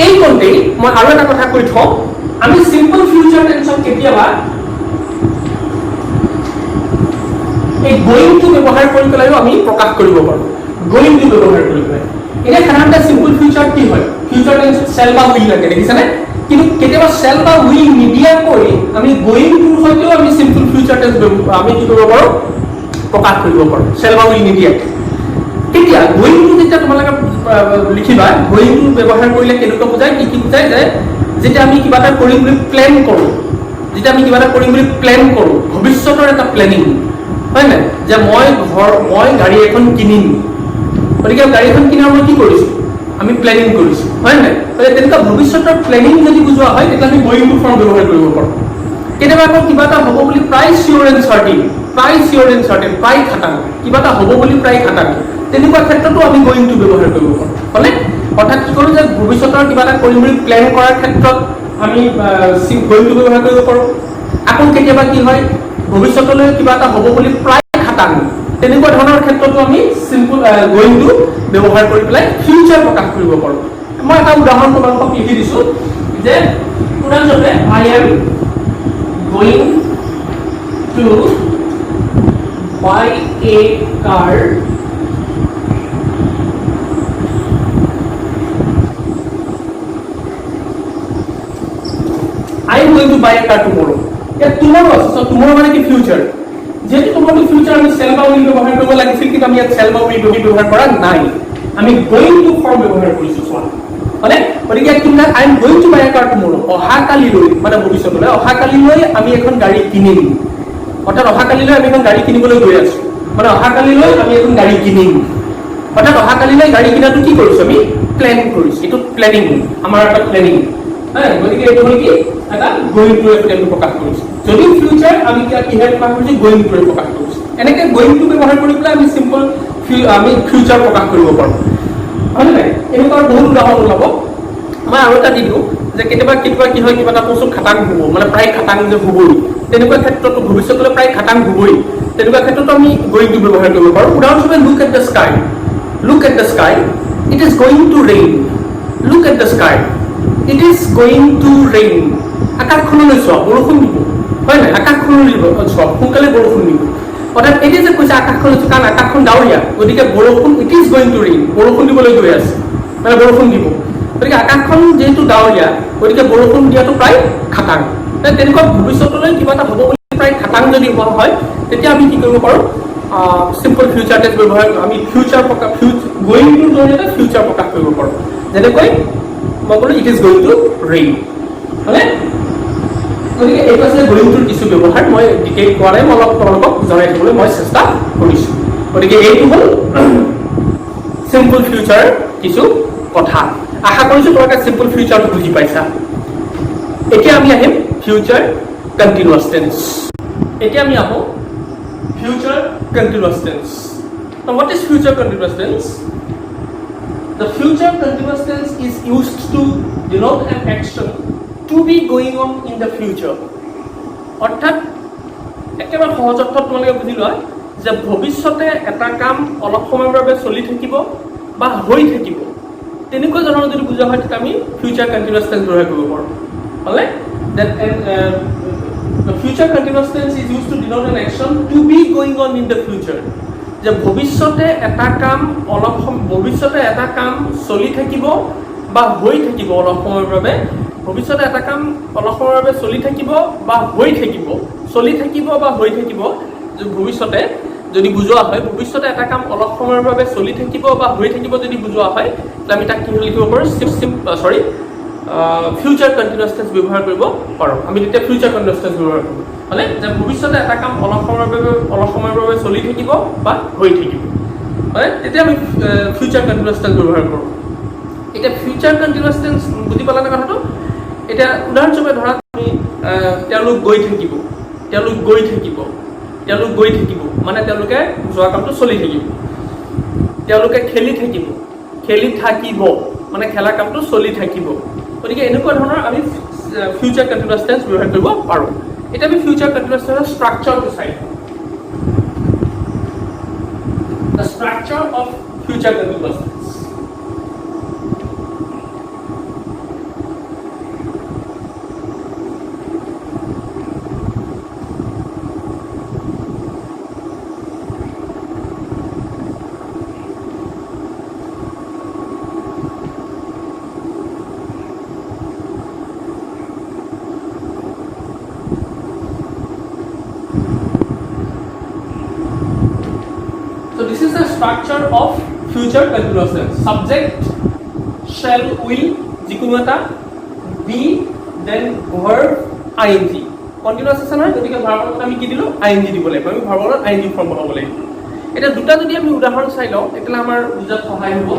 এই কণ্টেই মই আৰু এটা কথা কৈ থওঁ আমি সিম্পল ফিউচাৰ টেন্সক কেতিয়াবা এই গোইং টু ব্যৱহাৰ কৰি পেলাইও আমি প্ৰকাশ কৰিব পাৰোঁ গোইং টু ব্যৱহাৰ কৰি পেলাই এনে সাধাৰণতে সিম্পল ফিউচাৰ কি হয় ফিউচাৰ টেন্স চেল বা উইল লাগে দেখিছানে কিন্তু কেতিয়াবা চেল বা উইল নিদিয়াকৈ আমি গোইং টুৰ সৈতেও আমি সিম্পল ফিউচাৰ টেন্স আমি কি কৰিব পাৰোঁ প্ৰকাশ কৰিব পাৰোঁ চেল বা উইল নিদিয়াকৈ তেতিয়া গোইং টু যেতিয়া তোমালোকে লিখিবা গোইং টু ব্যৱহাৰ কৰিলে কেনেকুৱা বুজায় কি বুজায় যে যেতিয়া আমি কিবা এটা কৰিম বুলি প্লেন কৰোঁ ভৱিষ্যতৰ এটা প্লেনিং হয় নাই যে মই গাড়ী এখন কিনিম গতিকে গাড়ী এখন কিনাৰ মই কি কৰিছোঁ আমি প্লেনিং কৰিছোঁ হয় নাই তেনেকুৱা ভৱিষ্যতৰ প্লেনিং যদি বুজোৱা হয় তেতিয়া আমি গোইং টু ফৰ্ম ব্যৱহাৰ কৰিব পাৰোঁ কেতিয়াবা আকৌ কিবা এটা হ'ব বুলি প্ৰায় চিয়'ৰ এণ্ড চাৰ্টিন প্ৰায় খাটাং কিবা এটা হ'ব বুলি প্ৰায় খাটাং তেনেকুৱা ক্ষেত্ৰতো আমি গোইং টু ব্যৱহাৰ কৰিব পাৰোঁ হয়নে অৰ্থাৎ কি কৰোঁ যে ভৱিষ্যতৰ কিবা এটা কৰিম বুলি প্লেন কৰাৰ ক্ষেত্ৰত আমি গোইং টু ব্যৱহাৰ কৰিব পাৰোঁ আকৌ কেতিয়াবা কি হয় ভৱিষ্যতলৈ কিবা এটা হ'ব বুলি প্ৰায় খাটাং, তেনেকুৱা ধৰণৰ ক্ষেত্ৰতো আমি চিম্পল গোয়িং টু ব্যৱহাৰ কৰি পেলাই ফিউচাৰ প্ৰকাশ কৰিব পাৰোঁ। মই এটা উদাহৰণ তোমালোকক লিখি দিছোঁ যে উদাহৰণস্বৰূপে I am going to buy a car I am going to buy a car tomorrow. Yeah, tomorrow also. So tomorrow মানে কি future. যেহেতু tomorrow future আমি shall বা will ব্যৱহাৰ কৰিব লাগিছিল, কিন্তু আমি ইয়াত shall বা will ব্যৱহাৰ কৰা নাই। আমি going to form ব্যৱহাৰ কৰিছো চোৱা। মানে গতিকে কিনা I am going to buy a car tomorrow. অহাকালিলৈ মানে ভৱিষ্যতলৈ অহাকালিলৈ আমি এখন গাড়ী কিনিম। অৰ্থাৎ অহাকালিলৈ আমি এখন গাড়ী কিনিবলৈ গৈ আছো। মানে অহাকালিলৈ আমি এখন গাড়ী কিনিম। অৰ্থাৎ অহাকালিলৈ গাড়ী কিনাটো কি কৰিছো আমি প্ল্যান কৰিছো। এইটো প্ল্যানিং, আমাৰ এটা প্ল্যানিং। গতিকে এইটো হ'ল কি এটা গোয়িং টু প্লেনটো প্ৰকাশ কৰিছো। যদি ফিউচাৰ আমি কিহে প্ৰকাশ কৰিছো গোয়িং টু প্ৰকাশ কৰিছো। এনেকে গোয়িং টু ব্যৱহাৰ কৰি পেলাই আমি চিম্পল আমি ফিউচাৰ প্ৰকাশ কৰিব পাৰোঁ, হয় নাই? এনেকুৱা বহুত উদাহৰণ ওলাব। মই আৰু এটা দি দিওঁ যে কেতিয়াবা কেতিয়াবা কি হয়, কিবা এটা বস্তু খাটাং হ'ব, মানে প্ৰায় খাটাং যে হ'বই, তেনেকুৱা ক্ষেত্ৰতো ভৱিষ্যতলৈ প্ৰায় খাটাং হ'বই, তেনেকুৱা ক্ষেত্ৰতো আমি গোয়িং টু ব্যৱহাৰ কৰিব পাৰোঁ। উদাহৰণস্বৰূপে look at the sky, look at the sky, it is going to rain. Look at the sky, it is going to rain. আকাশখনলৈ চোৱা, বৰষুণ দিব, হয় নাই? আকাশখনলৈ চোৱা, সোনকালে বৰষুণ দিব। অৰ্থাৎ এতিয়া যে কৈছে আকাশখনলৈ চোৱা, কাৰণ আকাশখন ডাৱৰীয়া, গতিকে বৰষুণ it is going to rain, বৰষুণ দিবলৈ গৈ আছে, মানে বৰষুণ দিব। গতিকে আকাশখন যিহেতু ডাৱৰীয়া, গতিকে বৰষুণ দিয়াটো প্ৰায় খাটাং। তেনেকুৱা ভৱিষ্যতলৈ কিবা এটা হ'ব বুলি প্ৰায় খাটাং যদি হোৱা হয়, তেতিয়া আমি কি কৰিব পাৰোঁ চিম্পল ফিউচাৰ টেন্স ব্যৱহাৰ আমি ফিউচাৰ প্ৰকাশ গোয়িং টুৰ জৰিয়তে ফিউচাৰ প্ৰকাশ কৰিব পাৰোঁ। যেনেকৈ মই ক'লো it is going to rain, হয়নে? গতিকে এইটো আছিলে গোয়িং টুৰ কিছু ব্যৱহাৰ। মই ডিটেইল কোৱা নাই, মই অলপ তোমালোকক জনাই দিবলৈ মই চেষ্টা কৰিছোঁ। গতিকে এইটো হ'ল চিম্পল ফিউচাৰ কিছু কথা। আশা কৰিছোঁ তোমালোকে চিম্পল ফিউচাৰটো বুজি পাইছা। এতিয়া আমি আহিম ফিউচাৰ কণ্টিনিউৱাছ টেন্স। এতিয়া আমি আহোঁ future continuous tense. What is future continuous tense? The future continuous tense is used to denote an action to be going on in the future. অৰ্থাৎ একেবাৰে সহজ অৰ্থত তোমালোকে বুজি লোৱা যে ভৱিষ্যতে এটা কাম অলপ সময়ৰ বাবে চলি থাকিব বা হৈ থাকিব, তেনেকুৱা ধৰণৰ যদি বুজা হয় তেতিয়া আমি ফিউচাৰ কণ্টিনিউৱাছ টেন্স ব্যৱহাৰ কৰিব পাৰোঁ। হ'লে that the future continuous tense is used to denote an action to be going on in the future. যে ভৱিষ্যতে এটা কাম ভৱিষ্যতে এটা কাম চলি থাকিব বা হৈ থাকিব অলপ সময়ৰ বাবে, ভৱিষ্যতে এটা কাম অলপ সময়ৰ বাবে চলি থাকিব বা হৈ থাকিব, চলি থাকিব বা হৈ থাকিব। ভৱিষ্যতে যদি বুজোৱা হয়, ভৱিষ্যতে এটা কাম অলপ সময়ৰ বাবে চলি থাকিব বা হৈ থাকিব যদি বুজোৱা হয়, তেতিয়া আমি তাক কি লিখিব পাৰোঁ ফিউচাৰ কণ্টিনিউৱাছ টেন্স ব্যৱহাৰ কৰিব পাৰোঁ। আমি তেতিয়া ফিউচাৰ কণ্টিনিউৱাছ টেন্স ব্যৱহাৰ কৰোঁ, মানে যে ভৱিষ্যতে এটা কাম অলপ সময়ৰ বাবে চলি থাকিব বা হৈ থাকিব, হয়? তেতিয়া আমি ফিউচাৰ কণ্টিনিউৱাছ টেন্স ব্যৱহাৰ কৰোঁ। এতিয়া ফিউচাৰ কণ্টিনিউৱাছ টেন্স বুজি পালানে কথাটো? এতিয়া উদাহৰণস্বৰূপে ধৰা তুমি তেওঁলোক গৈ থাকিব, তেওঁলোক গৈ থাকিব, তেওঁলোক গৈ থাকিব, মানে তেওঁলোকে যোৱা কামটো চলি থাকিব। তেওঁলোকে খেলি থাকিব, খেলি থাকিব, মানে খেলা কামটো চলি থাকিব। গতিকে এনেকুৱা ধৰণৰ আমি ফিউচাৰ কণ্টিনিউৱাছ টেন্স ব্যৱহাৰ কৰিব পাৰোঁ। এতিয়া আমি ফিউচাৰ কণ্টিনিউৱাছ টেন্সৰ ষ্ট্ৰাকচাৰটো চাই লওঁ। The structure of future continuous tense. So this is the structure of future continuous tense. Subject, shall, will, যিকোনো এটা, be, then verb, ing. Continuous আছে নহয়, গতিকে ভাৰ্বৰ লগত আমি কি দিলোঁ ing দিব লাগিব। আমি ভাৰ্বৰ লগত ing ফৰ্ম বনাব লাগিব। এতিয়া দুটা যদি আমি উদাহৰণ চাই লওঁ তেতিয়াহ'লে আমাৰ বুজাত সহায় হ'ব।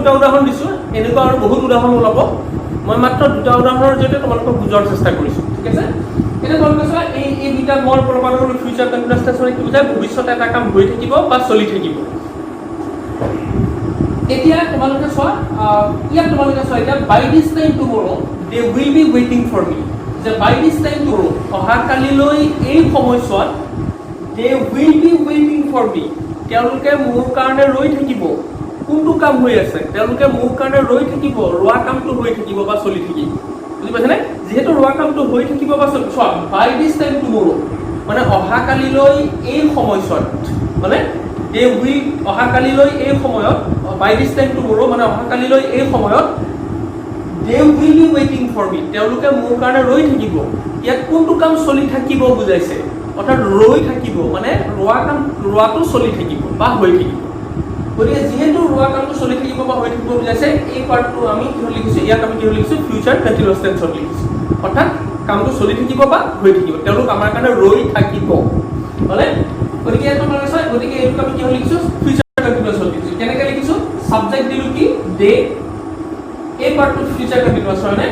দুটা উদাহৰণ দিছোঁ, এনেকুৱা আৰু বহুত উদাহৰণ ওলাব। মই মাত্ৰ দুটা উদাহৰণৰ জৰিয়তে তোমালোকক বুজোৱাৰ চেষ্টা কৰিছোঁ, ঠিক আছে? এতিয়া তোমালোকে চোৱা, এই দুটা মই প্ৰমাণ কৰোঁ ফিউচাৰ কণ্টিনিউয়াছ টেন্স মানে কি বুজায়, ভৱিষ্যতে এটা কাম হৈ থাকিব বা চলি থাকিব। এতিয়া তোমালোকে চোৱা, এতিয়া by this time tomorrow they will be ৱেইটিং ফৰ মি, যে বাই দিছ টাইম টুমৰো অহাকালিলৈ এই সময়ছোৱাত দে উইল বি ৱেইটিং ফৰ মি, তেওঁলোকে মোৰ কাৰণে ৰৈ থাকিব। কোনটো কাম হৈ আছে? তেওঁলোকে মোৰ কাৰণে ৰৈ থাকিব, ৰোৱা কামটো হৈ থাকিব বা চলি থাকিব। বুজি পাইছেনে? যিহেতু ৰোৱা কামটো হৈ থাকিব বা চলি, চোৱা বাই দিছ টাইম টুমৰো মানে অহাকালিলৈ এই সময়ছোৱাত, মানে দে উইল অহাকালিলৈ এই সময়ত, বাই দিছ টাইম টুমৰো মানে অহাকালিলৈ এই সময়ত দে উইল বি ৱেইটিং ফৰ মি, তেওঁলোকে মোৰ কাৰণে ৰৈ থাকিব। ইয়াত কোনটো কাম চলি থাকিব বুজাইছে, অৰ্থাৎ ৰৈ থাকিব মানে ৰোৱাটো চলি থাকিব বা হৈ থাকিব। গতিকে যিহেতু ৰোৱা কামটো চলি থাকিব বা হৈ থাকিব বুজাইছে, এই পাৰ্টটো আমি কিহত লিখিছোঁ, ইয়াত আমি কিহত লিখিছোঁ, ফিউচাৰ কণ্টিনিউয়াছ টেন্সত লিখিছোঁ। অৰ্থাৎ কামটো চলি থাকিব বা হৈ থাকিব, তেওঁলোক আমাৰ কাৰণে ৰৈ থাকিব, হয়নে? গতিকে এইটো মানে চাই, গতিকে এইটো আমি কিহত লিখিছোঁ, ফিউচাৰ কণ্টিনিউয়াছত লিখিছোঁ। কেনেকৈ লিখিছোঁ, ছাবজেক্ট দিলোঁ কি দে, এই পাৰ্টটো ফিউচাৰ কণ্টিনিউয়াছ হয়নে?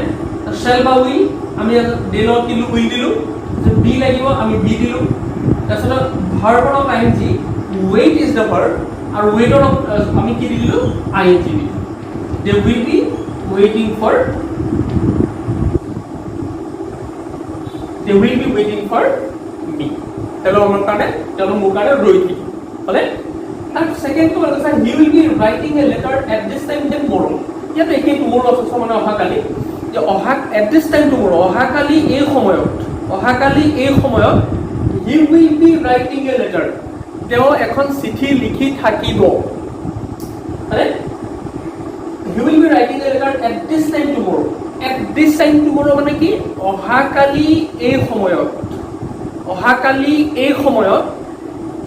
শ্বেল বা উইল, আমি দে লগত দিলোঁ, উইল দিলোঁ, বি লাগিব আমি বি দিলোঁ, তাৰপিছত ভাৰ্বৰ of I N G, weight is the verb, আৰু ৱেইটৰ আমি কি দিলোঁ, আই এন জি দিলোঁ। দে উইল বি ৱেইটিং ফৰ, দে উইল বি ৱেইটিং ফৰ মি, তেওঁলোক মোৰ কাৰণে ৰৈ থাকিব, হয়নে? আৰু ছেকেণ্ডটো আছে, he will be writing a letter at this time দে টুমৰো, ইয়াত একেই টুমৰো আছে মানে অহাকালি, যে এট দিছ টাইম টুমৰো অহাকালি এই সময়ত he will be writing a letter, তেওঁ এখন চিঠি লিখি থাকিব, হয়নে? He will be writing a letter at this time টুমৰো, at this time টুমৰো মানে কি, অহাকালি এই সময়ত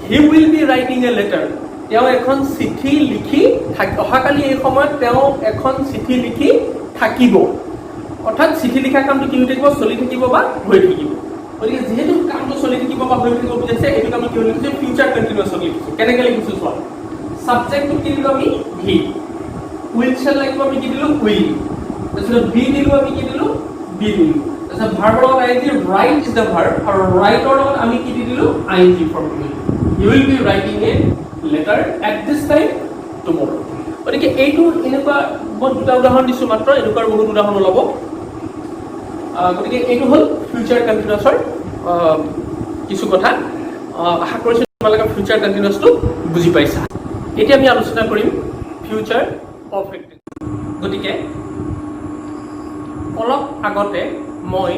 he will be writing a letter, তেওঁ এখন চিঠি লিখি অহাকালি এই সময়ত তেওঁ এখন চিঠি লিখি থাকিব। অৰ্থাৎ চিঠি লিখা কামটো কি হৈ থাকিব, চলি থাকিব বা হৈ থাকিব। গতিকে যিহেতু কামটো চলি থাকিব বা হৈ থাকিব বুজাইছে, এইটোক আমি কি লিখিছোঁ, ফিউচাৰ কণ্টিনিউয়াছত লিখিছোঁ। কেনেকৈ লিখিছোঁ চোৱা, ছাবজেক্টটো কি দিলোঁ আমি হি, উইল শ্বেল লাগিব আমি কি দিলোঁ, উইল, তাৰপিছত বি দিলোঁ আমি কি দিলোঁ, বি দিলোঁ, তাৰপিছত ভাৰ্বৰ লগত I N G, write is the verb, আৰু ৰাইটৰ লগত আমি কি দি দিলোঁ, আই এন জি ফৰ্ম দিলোঁ। He will be writing a letter at this time টুমৰো। গতিকে এইটো এনেকুৱা, মই দুটা উদাহৰণ দিছোঁ মাত্ৰ, এনেকুৱা বহুত উদাহৰণ ওলাব। গতিকে এইটো হ'ল ফিউচাৰ কণ্টিনিউয়াছৰ কিছু কথা। আশা কৰিছোঁ তোমালোকে ফিউচাৰ কণ্টিনিউয়াছটো বুজি পাইছা। এতিয়া আমি আলোচনা কৰিম ফিউচাৰ পাৰফেক্ট টেন্স। গতিকে অলপ আগতে মই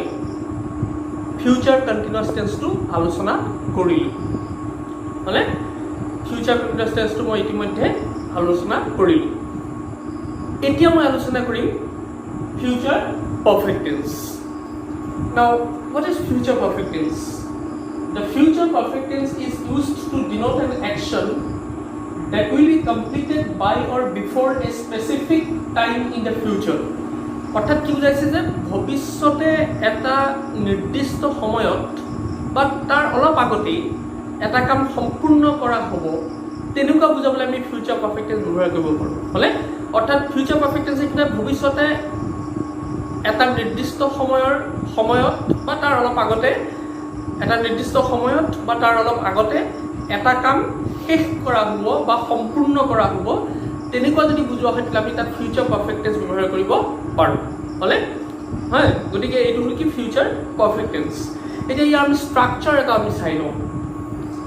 ফিউচাৰ কণ্টিনিউয়াছ টেন্সটো আলোচনা কৰিলোঁ, মানে ফিউচাৰ কণ্টিনিউয়াছ টেন্সটো মই ইতিমধ্যে আলোচনা কৰিলোঁ। এতিয়া মই আলোচনা কৰিম future perfect tense. Now, what is future perfect tense? The future perfect tense is used to denote an action that will be completed by or before a specific time in the future. অৰ্থাৎ কি বুজাইছে যে ভৱিষ্যতে এটা নিৰ্দিষ্ট সময়ত বা তাৰ অলপ আগতেই এটা কাম সম্পূৰ্ণ কৰা হ'ব, তেনেকুৱা বুজাবলৈ আমি ফিউচাৰ পাৰফেক্ট টেন্স ব্যৱহাৰ কৰিব পাৰোঁ, হয়নে? অৰ্থাৎ ফিউচাৰ পাৰফেক্ট টেন্স এইখিনি ভৱিষ্যতে এটা নিৰ্দিষ্ট সময়ত বা তাৰ অলপ আগতে, এটা কাম শেষ কৰা হ'ব বা সম্পূৰ্ণ কৰা হ'ব, তেনেকুৱা যদি বুজোৱা হয় তেতিয়া আমি তাত ফিউচাৰ পাৰফেক্ট টেন্স ব্যৱহাৰ কৰিব পাৰোঁ, হয়নে? হয়, গতিকে এইটো হ'ল কি ফিউচাৰ পাৰফেক্ট টেন্স। এতিয়া ইয়াৰ আমি ষ্ট্ৰাকচাৰ এটা আমি চাই লওঁ,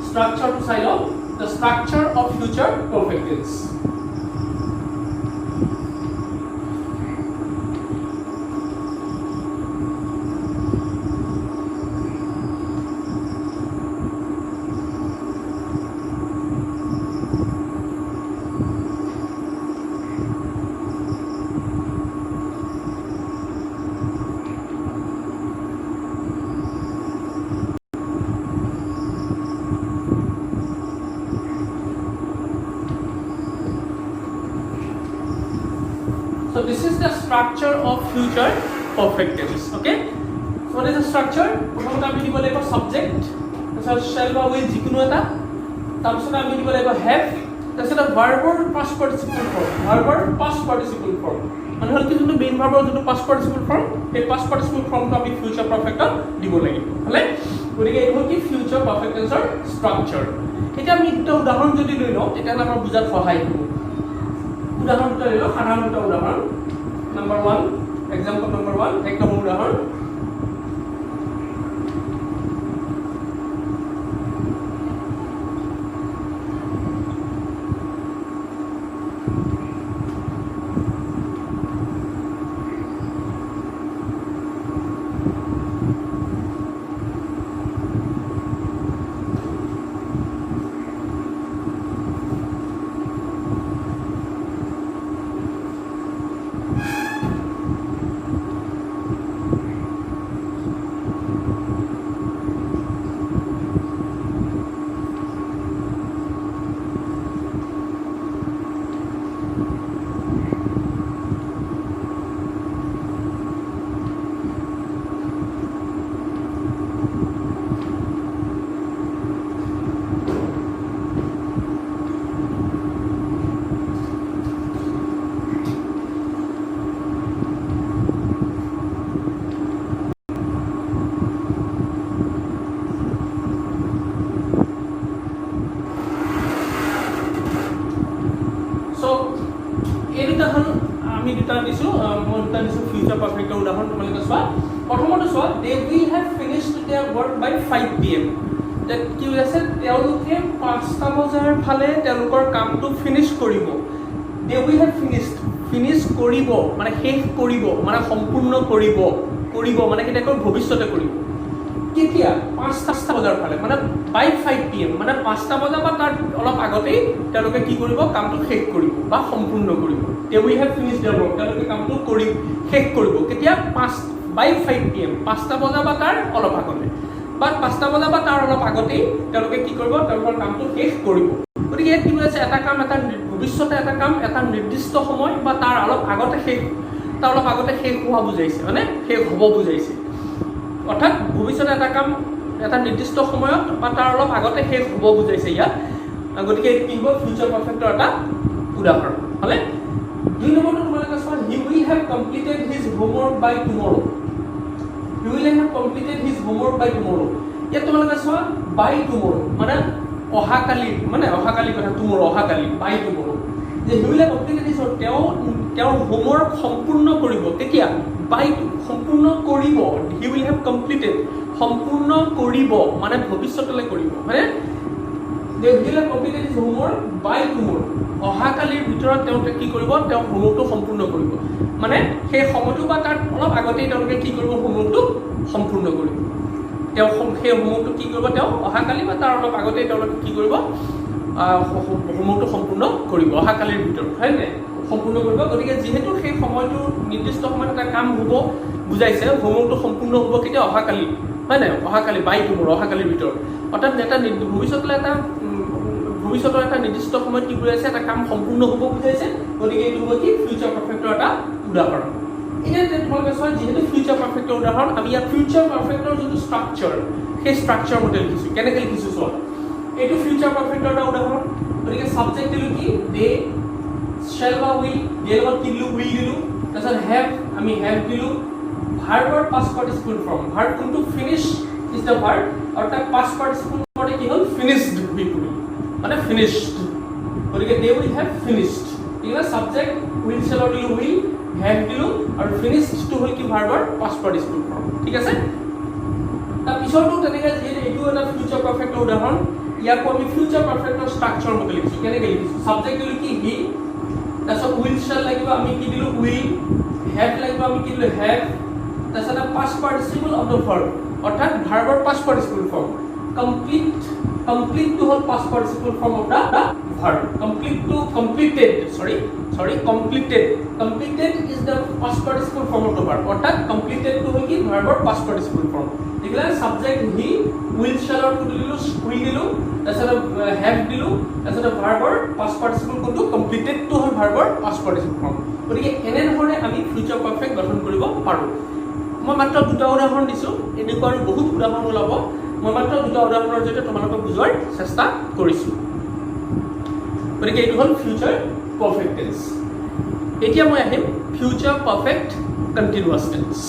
ষ্ট্ৰাকচাৰটো চাই লওঁ, the structure of future perfect tense. So this is the structure of future perfect tense. Okay. So what is the structure? প্ৰথমতে আমি দিব লাগিব subject, তাৰপিছত shall বা will যিকোনো এটা, তাৰপিছত আমি দিব লাগিব have, তাৰপিছত ভাৰ্বৰ পাষ্ট পাৰ্টিচিপল ফৰ্ম, ভাৰ্বৰ পাষ্ট পাৰ্টিচিপল ফৰ্ম মানে হ'ল কি যোনটো মেইন ভাৰ্বৰ যোনটো পাষ্ট পাৰ্টিচিপল ফৰ্ম, সেই পাষ্ট পাৰ্টিচিপল ফৰ্মটো আমি ফিউচাৰ পাৰফেক্টত দিব লাগিব, হয়নে? গতিকে এইটো হ'ল কি ফিউচাৰ পাৰফেক্ট টেন্সৰ ষ্ট্ৰাকচাৰ। এতিয়া আমি দুটা উদাহৰণ যদি লৈ লওঁ তেতিয়াহ'লে আমাৰ বুজাত সহায় হ'ব। উদাহৰণ দুটা লৈ লওঁ, সাধাৰণ দুটা উদাহৰণ। নাম্বাৰ 1, এক্সাম্পল নাম্বাৰ 1, এক নম্বৰ উদাহৰণ। আমি দুটা দিছোঁ, মই দুটা দিছোঁ ফিউচাৰ পাৰফেক্টৰ উদাহৰণ। তোমালোকে চোৱা, প্ৰথমতে চোৱা, they will have finished their work by 5 PM। কি হৈ আছে, তেওঁলোকে 5টা বজাৰ ফালে তেওঁলোকৰ কামটো ফিনিছ কৰিব। দে উইল হেভ ফিনিছ কৰিব মানে শেষ কৰিব মানে সম্পূৰ্ণ কৰিব, কৰিব মানে কেতিয়াকৈ ভৱিষ্যতে কৰিব। কেতিয়া? 5টা বজাৰ ফালে মানে বাই 5 PM মানে 5টা বজা বা তাৰ অলপ আগতেই তেওঁলোকে কি কৰিব, কামটো শেষ কৰিব বা সম্পূৰ্ণ কৰিব। They will have finished their work, তেওঁলোকে কামটো শেষ কৰিব কেতিয়া? বাই 5 PM 5টা বজা বা তাৰ অলপ আগতে, বা 5টা বজা বা তাৰ অলপ আগতেই তেওঁলোকে কি কৰিব, তেওঁলোকৰ কামটো শেষ কৰিব। গতিকে ইয়াত কি বুজাইছে, এটা কাম এটা ভৱিষ্যতে এটা কাম এটা নিৰ্দিষ্ট সময় বা তাৰ অলপ আগতে শেষ হোৱা বুজাইছে, মানে শেষ হ'ব বুজাইছে। অৰ্থাৎ ভৱিষ্যতে এটা কাম এটা নিৰ্দিষ্ট সময়ত বা তাৰ অলপ আগতে শেষ হ'ব বুজাইছে ইয়াত। গতিকে এইটো কি হ'ব, ফিউচাৰ পাৰফেক্টৰ এটা উদাহৰণ, হয়নে? 2 নম্বৰটো তোমালোকে চোৱা, he will have completed his homework by tomorrow. He will have completed his homework by tomorrow. ইয়াত তোমালোকে চোৱা, বাই টুমৰো মানে অহাকালি, মানে অহাকালি কথা, টুমৰো অহাকালি, বাই টুমৰো। যে he will have completed his, তেওঁৰ হোমৱৰ্ক সম্পূৰ্ণ কৰিব কেতিয়া? বাই, সম্পূৰ্ণ কৰিব। হি উইল হেভ কমপ্লিটেড সম্পূৰ্ণ কৰিব মানে ভৱিষ্যতলৈ কৰিব, হয়নে? They will have completed his homework by tomorrow. অহাকালিৰ ভিতৰত তেওঁলোকে কি কৰিব, তেওঁ হোমৱৰ্কটো সম্পূৰ্ণ কৰিব মানে সেই সময়টো বা তাৰ অলপ আগতেই তেওঁলোকে কি কৰিব, হোমৱৰ্কটো সম্পূৰ্ণ কৰিব। তেওঁ সেই হোমৱৰ্কটো কি কৰিব, তেওঁ অহাকালি বা তাৰ অলপ আগতেই তেওঁলোকে কি কৰিব, হোমৱৰ্কটো সম্পূৰ্ণ কৰিব অহাকালিৰ ভিতৰত, হয় নাই? সম্পূৰ্ণ কৰিব। গতিকে যিহেতু সেই সময়টো নিৰ্দিষ্ট সময়ত এটা কাম হ'ব বুজাইছে, হোমৱৰ্কটো সম্পূৰ্ণ হ'ব কেতিয়া? অহাকালি, হয় নাই? অহাকালি বাই টুমৰো, অহাকালিৰ ভিতৰত। অৰ্থাৎ এটা ভৱিষ্যতৰ এটা নিৰ্দিষ্ট সময়ত কি বুজাইছে, এটা কাম সম্পূৰ্ণ হ'ব বুজাইছে। গতিকে এইটো হ'ব কি, ফিউচাৰ পাৰফেক্টৰ এটা উদাহৰণ। এতিয়া তোমালোকে চোৱা, যিহেতু ফিউচাৰ পাৰফেক্টৰ উদাহৰণ, আমি ইয়াত ফিউচাৰ পাৰফেক্টৰ যোনটো ষ্ট্ৰাকচাৰ, সেই ষ্ট্ৰাকচাৰ মতে লিখিছোঁ। কেনেকৈ লিখিছোঁ চোৱা, এইটো ফিউচাৰ পাৰফেক্টৰ এটা উদাহৰণ। গতিকে ছাবজেক্ট দিলোঁ কি, দে, শ্বেল বা উইল, দে লগত কি দিলোঁ, উইল দিলোঁ। তাৰপিছত হেভ, আমি হেভ দিলোঁ। ভাৰ্বৰ পাষ্ট পাৰ্টিচিপল ফৰ্ম, ভাৰ্ব কোনটো, ফিনিছ ইজ দ্য ভাৰ্ব, অৰ্থাৎ পাষ্ট পাৰ্টিচিপল ফৰ্মে কি হ'ল, ফিনিছড মানে ফিনিছড। গতিকে দে উইল হেভ ফিনিছড, ঠিক আছে? ছাবজেক্ট উইল শ্বেলৰ দিলোঁ, উইল, হেভ দিলোঁ, আৰু ফিনিছডটো হ'ল কি, ভাৰ্বৰ পাষ্ট পাৰ্টিচিপল ফৰ্ম, ঠিক আছে? তাৰপিছতো তেনেকৈ যিহেতু এইটো এটা ফিউচাৰ পাৰফেক্টৰ উদাহৰণ, ইয়াকো আমি ফিউচাৰ পাৰফেক্টৰ ষ্ট্ৰাকচাৰ মতে লিখিছোঁ। কেনেকৈ লিখিছোঁ, ছাবজেক্ট দিলোঁ কি, হি, তাৰপিছত উইল শ্বেল লাগিব, আমি কি দিলোঁ, উইল, হেভ লাগিব, আমি কি দিলোঁ, হেভ, তাৰপিছত past participle of the verb, অৰ্থাৎ ভাৰ্বৰ পাষ্ট পাৰ্টিচিপল ফৰ্ম। কমপ্লিটটো হ'ল past participle form of the verb. Completed is the past participle form of the verb, অৰ্থাৎ কমপ্লিটেডটো হ'ল কি, ভাৰ্বৰ পাষ্ট পাৰ্টিচিপল ফৰ্ম। এইফালে ছাবজেক্ট হি, উইল শ্বেলৰ দিলোঁ, উইল দিলোঁ, তাৰপিছত হেভ দিলোঁ, তাৰপিছত ভাৰ্বৰ পাষ্ট পাৰ্টিচিপল কোনটো, কমপ্লিটেডটো হ'ল ভাৰ্বৰ পাষ্ট পাৰ্টিচিপল ফৰ্ম। গতিকে এনেধৰণে আমি ফিউচাৰ পাৰফেক্ট গঠন কৰিব পাৰোঁ। মই মাত্ৰ দুটা উদাহৰণ দিছোঁ, এনেকুৱা আৰু বহুত উদাহৰণ ওলাব। মই মাত্ৰ দুটা উদাহৰণৰ জৰিয়তে তোমালোকক বুজোৱাৰ চেষ্টা কৰিছোঁ। গতিকে এইটো হ'ল ফিউচাৰ পাৰফেক্ট টেন্স এতিয়া মই আহিম ফিউচাৰ পাৰফেক্ট কণ্টিনিউয়াছ টেন্স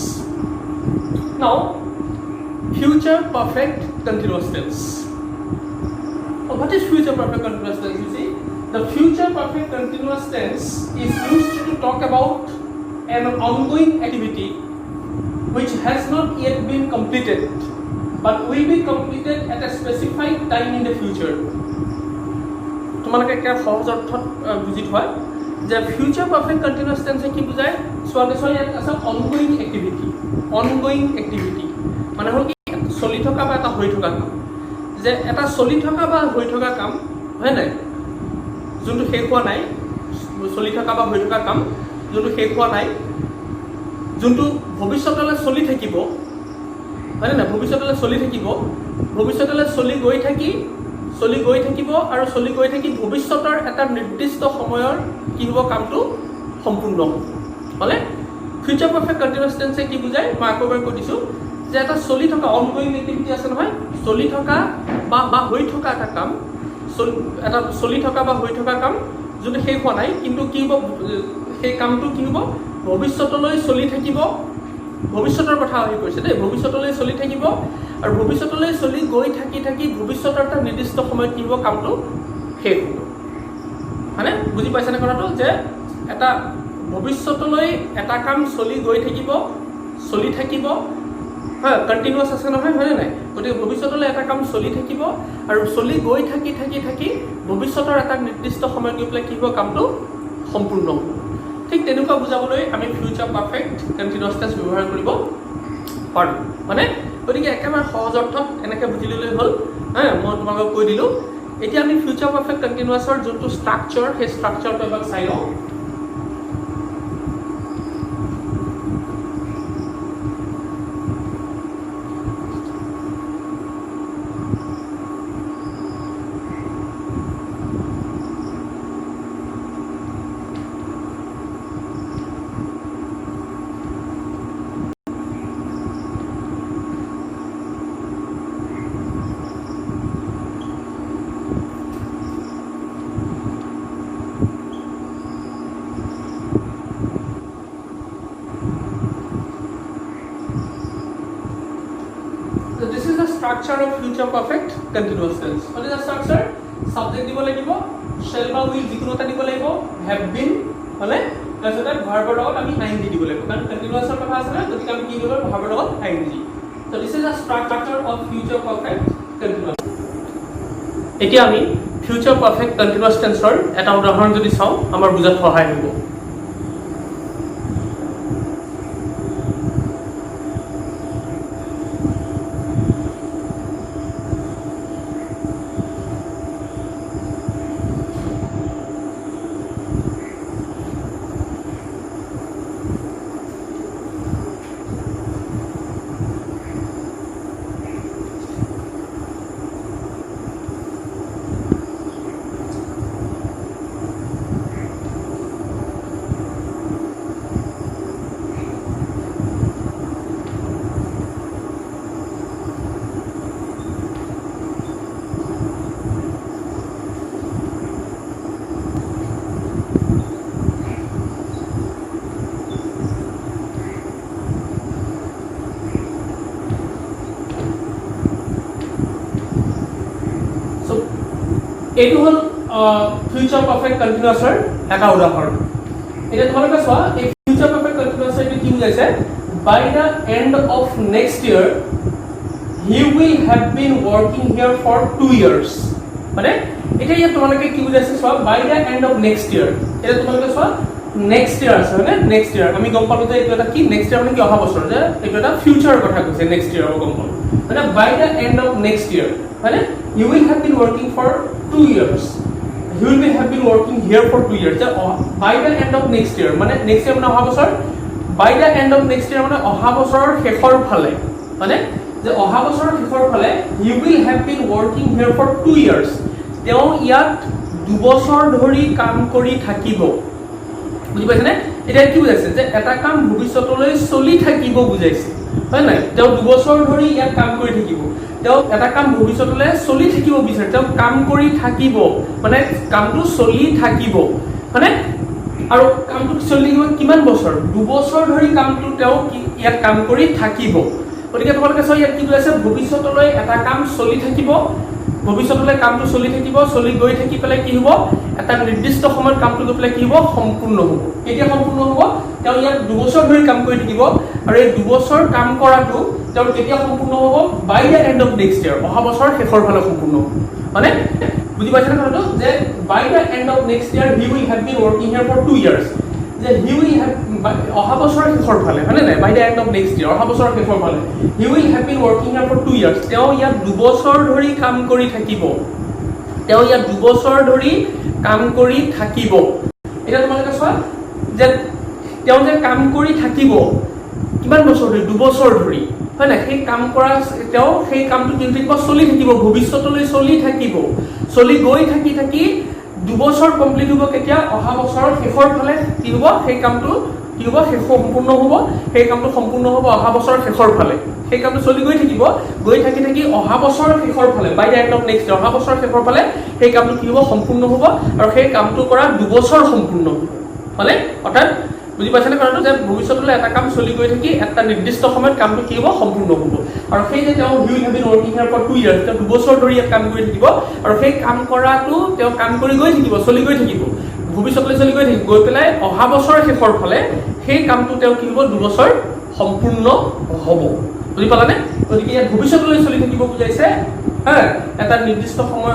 নাও future perfect continuous tense. What is future perfect continuous tense? You see, the future perfect continuous tense is used to talk about an ongoing activity which has not yet been completed but will be completed at a specified time in the future. তোমালোকে একটা সহজ অৰ্থত বুজি থোৱা যে ফিউচাৰ পাৰফেক্ট কণ্টিনিউয়াছ টেন্সে কি বুজায় ছোৱালী ইয়াত আছে অনগোয়িং এক্টিভিটি মানে হ'ল চলি থকা বা এটা হৈ থকা কাম যে এটা চলি থকা বা হৈ থকা কাম হয় নাই যোনটো শেষ হোৱা নাই চলি থকা বা হৈ থকা কাম যোনটো শেষ হোৱা নাই যোনটো ভৱিষ্যতলৈ চলি থাকিব হয় নাই ভৱিষ্যতলৈ চলি থাকিব ভৱিষ্যতলৈ চলি গৈ থাকিব আৰু চলি গৈ থাকি ভৱিষ্যতৰ এটা নিৰ্দিষ্ট সময়ৰ কি হ'ব কামটো সম্পূৰ্ণ হ'ব হ'লে ফিউচাৰ পাৰফেক্ট কণ্টিনিউয়াছ টেন্সে কি বুজায় মই আকৌ এবাৰ কৈ দিছোঁ যে এটা চলি থকা অনগোয়িং এক্টিভিটি আছে নহয় চলি থকা বা হৈ থকা এটা কাম এটা চলি থকা বা হৈ থকা কাম যোনটো শেষ হোৱা নাই কিন্তু কি হ'ব সেই কামটো কি হ'ব ভৱিষ্যতলৈ চলি থাকিব ভৱিষ্যতৰ কথা আহি কৈছে দেই ভৱিষ্যতলৈ চলি থাকিব আৰু ভৱিষ্যতলৈ চলি গৈ থাকি ভৱিষ্যতৰ এটা নিৰ্দিষ্ট সময়ত কি হ'ব কামটো শেষ হ'ব মানে বুজি পাইছেনে কথাটো যে এটা ভৱিষ্যতলৈ এটা কাম চলি গৈ থাকিব হয় কণ্টিনিউয়াছ আছে নহয় হয়নে নাই গতিকে ভৱিষ্যতলৈ এটা কাম চলি থাকিব আৰু চলি গৈ থাকি ভৱিষ্যতৰ এটা নিৰ্দিষ্ট সময়ত গৈ পেলাই কি হ'ব কামটো সম্পূৰ্ণ হ'ব ঠিক তেনেকুৱা বুজাবলৈ আমি ফিউচাৰ পাৰফেক্ট কণ্টিনিউয়াছ টেন্স ব্যৱহাৰ কৰিব পাৰোঁ মানে গতিকে একেবাৰে সহজ অৰ্থত এনেকৈ বুজি ল'লেই হ'ল মই তোমালোকক কৈ দিলোঁ এতিয়া আমি ফিউচাৰ পাৰফেক্ট কণ্টিনিউয়াছৰ যোনটো ষ্ট্ৰাকচাৰ সেই ষ্ট্ৰাকচাৰটো এবাৰ চাই লওঁ structure of future perfect continuous tense. What is the structure? Subject দিব লাগিব, shall বা will যিকোনো এটা দিব লাগিব, have been হলে তাৰপিছত verb লগত আমি ing দিব লাগিব কাৰণ continuous ৰ কথা আছে না গতিকে আমি কি কৰিব verb লগত ing. So this is a structure of future perfect continuous. এতিয়া আমি future perfect continuous tense ৰ এটা উদাহৰণ যদি চাওঁ আমাৰ বুজাত সহায় হ'ব এইটো হ'ল ফিউচাৰ পাৰফেক্ট কণ্টিনিউয়াছৰ এটা উদাহৰণ এতিয়া তোমালোকে চোৱা এই ফিউচাৰ পাৰফেক্ট কণ্টিনিউয়াছৰ এইটো কি বুজাইছে by the end of next year he will have been working here for 2 years মানে এতিয়া ইয়াত তোমালোকে কি বুজাইছে চোৱা by the end of next year এতিয়া তোমালোকে চোৱা নেক্সট ইয়াৰ আছে মানে নেক্সট ইয়াৰ আমি গম পালো যে এইটো এটা কি নেক্সট ইয়াৰ মানে কি অহা বছৰ যে এইটো এটা ফিউচাৰৰ কথা কৈছে নেক্সট ইয়াৰ গম পালো মানে বাই দ্য এণ্ড অফ নেক্সট ইয়াৰ মানে you will have been working for 2 years you will have been working here for 2 years by the end of next year মানে next year মানে অহা বছৰ by the end of next year মানে অহা বছৰৰ শেষৰ ফালে মানে যে অহা বছৰৰ শেষৰ ফালে you will have been working here for 2 years তেওঁ ইয়াত 2 বছৰ ধৰি কাম কৰি থাকিব বুজি পাইছানে এটা কি বুজাইছে যে এটা কাম ভৱিষ্যতলৈ চলি থাকিব বুজাইছে হয় নাই তেওঁ 2 বছৰ ধৰি ইয়াত কাম কৰি থাকিব তেওঁ এটা কাম ভৱিষ্যতলৈ চলি থাকিব বিচাৰে, তেওঁ কাম কৰি থাকিব, মানে কামটো চলি থাকিব, মানে আৰু কামটো চলি থাকিব কিমান বছৰ? 2 বছৰ ধৰি কামটো তেওঁ ইয়াত কাম কৰি থাকিব। গতিকে তোমালোকে চাও ইয়াত কি কৈ আছে, ভৱিষ্যতলৈ এটা কাম চলি থাকিব, ভৱিষ্যতলৈ কামটো চলি থাকিব, চলি গৈ থাকি পেলাই কি হ'ব, এটা নিৰ্দিষ্ট সময়ত কামটো গৈ পেলাই কি হ'ব, সম্পূৰ্ণ হ'ব। কেতিয়া সম্পূৰ্ণ হ'ব? তেওঁ ইয়াত 2 বছৰ ধৰি কাম কৰি থাকিব, আৰু এই 2 বছৰ কাম কৰাটো তেওঁৰ কেতিয়া সম্পূৰ্ণ হ'ব? বাই the end of next year, অহা বছৰ শেষৰ ফালে সম্পূৰ্ণ হ'ব। মানে বুজি পাইছে নে কথাটো, যে by the end of next year he will have been working here for 2 years, যে হি উইল হেভ অহা বছৰৰ শেষৰ ফালে, হয়নে নাই? By the end of next year, অহা বছৰৰ শেষৰ ফালে he will have been working here for 2 years, তেওঁ ইয়াত 2 বছৰ ধৰি কাম কৰি থাকিব, তেওঁ ইয়াত 2 বছৰ ধৰি কাম কৰি থাকিব। এতিয়া তোমালোকে চোৱা যে তেওঁ যে কাম কৰি থাকিব কিমান বছৰ ধৰি? 2 বছৰ ধৰি, হয় নাই? সেই কাম কৰা তেওঁ সেই কামটো কি থাকিব? চলি থাকিব, ভৱিষ্যতলৈ চলি থাকিব, চলি গৈ থাকি 2 বছৰ কমপ্লিট হ'ব কেতিয়া? অহা বছৰৰ শেষৰ ফালে কি হ'ব? সেই কামটো কি হ'ব? সম্পূৰ্ণ হ'ব, সেই কামটো সম্পূৰ্ণ হ'ব অহা বছৰৰ শেষৰ ফালে, সেই কামটো চলি গৈ থাকিব, গৈ থাকি অহা বছৰৰ শেষৰ ফালে, বাই দ্য এণ্ড অফ নেক্সট অহা বছৰৰ শেষৰ ফালে সেই কামটো কি হ'ব? সম্পূৰ্ণ হ'ব, আৰু সেই কামটো কৰা 2 বছৰ সম্পূৰ্ণ হ'ব, মানে অৰ্থাৎ বুজি পাইছেনে কথাটো, যে ভৱিষ্যতলৈ এটা কাম চলি গৈ থাকি এটা নিৰ্দিষ্ট সময়ত কামটো কি হ'ব? সম্পূৰ্ণ হ'ব। আৰু সেই যে তেওঁ he will have been working here for 2 years, তেওঁ 2 বছৰ ধৰি ইয়াত কাম কৰি থাকিব, আৰু সেই কাম কৰাটো তেওঁ কাম কৰি গৈ থাকিব, চলি গৈ থাকিব, ভৱিষ্যতলৈ চলি গৈ থাকিব, গৈ পেলাই অহা বছৰৰ শেষৰ ফালে সেই কামটো তেওঁ কি হ'ব? 2 বছৰ সম্পূৰ্ণ হ'ব। বুজি পালানে? গতিকে ইয়াত ভৱিষ্যতলৈ চলি থাকিব বুজাইছে, হা, এটা নিৰ্দিষ্ট সময়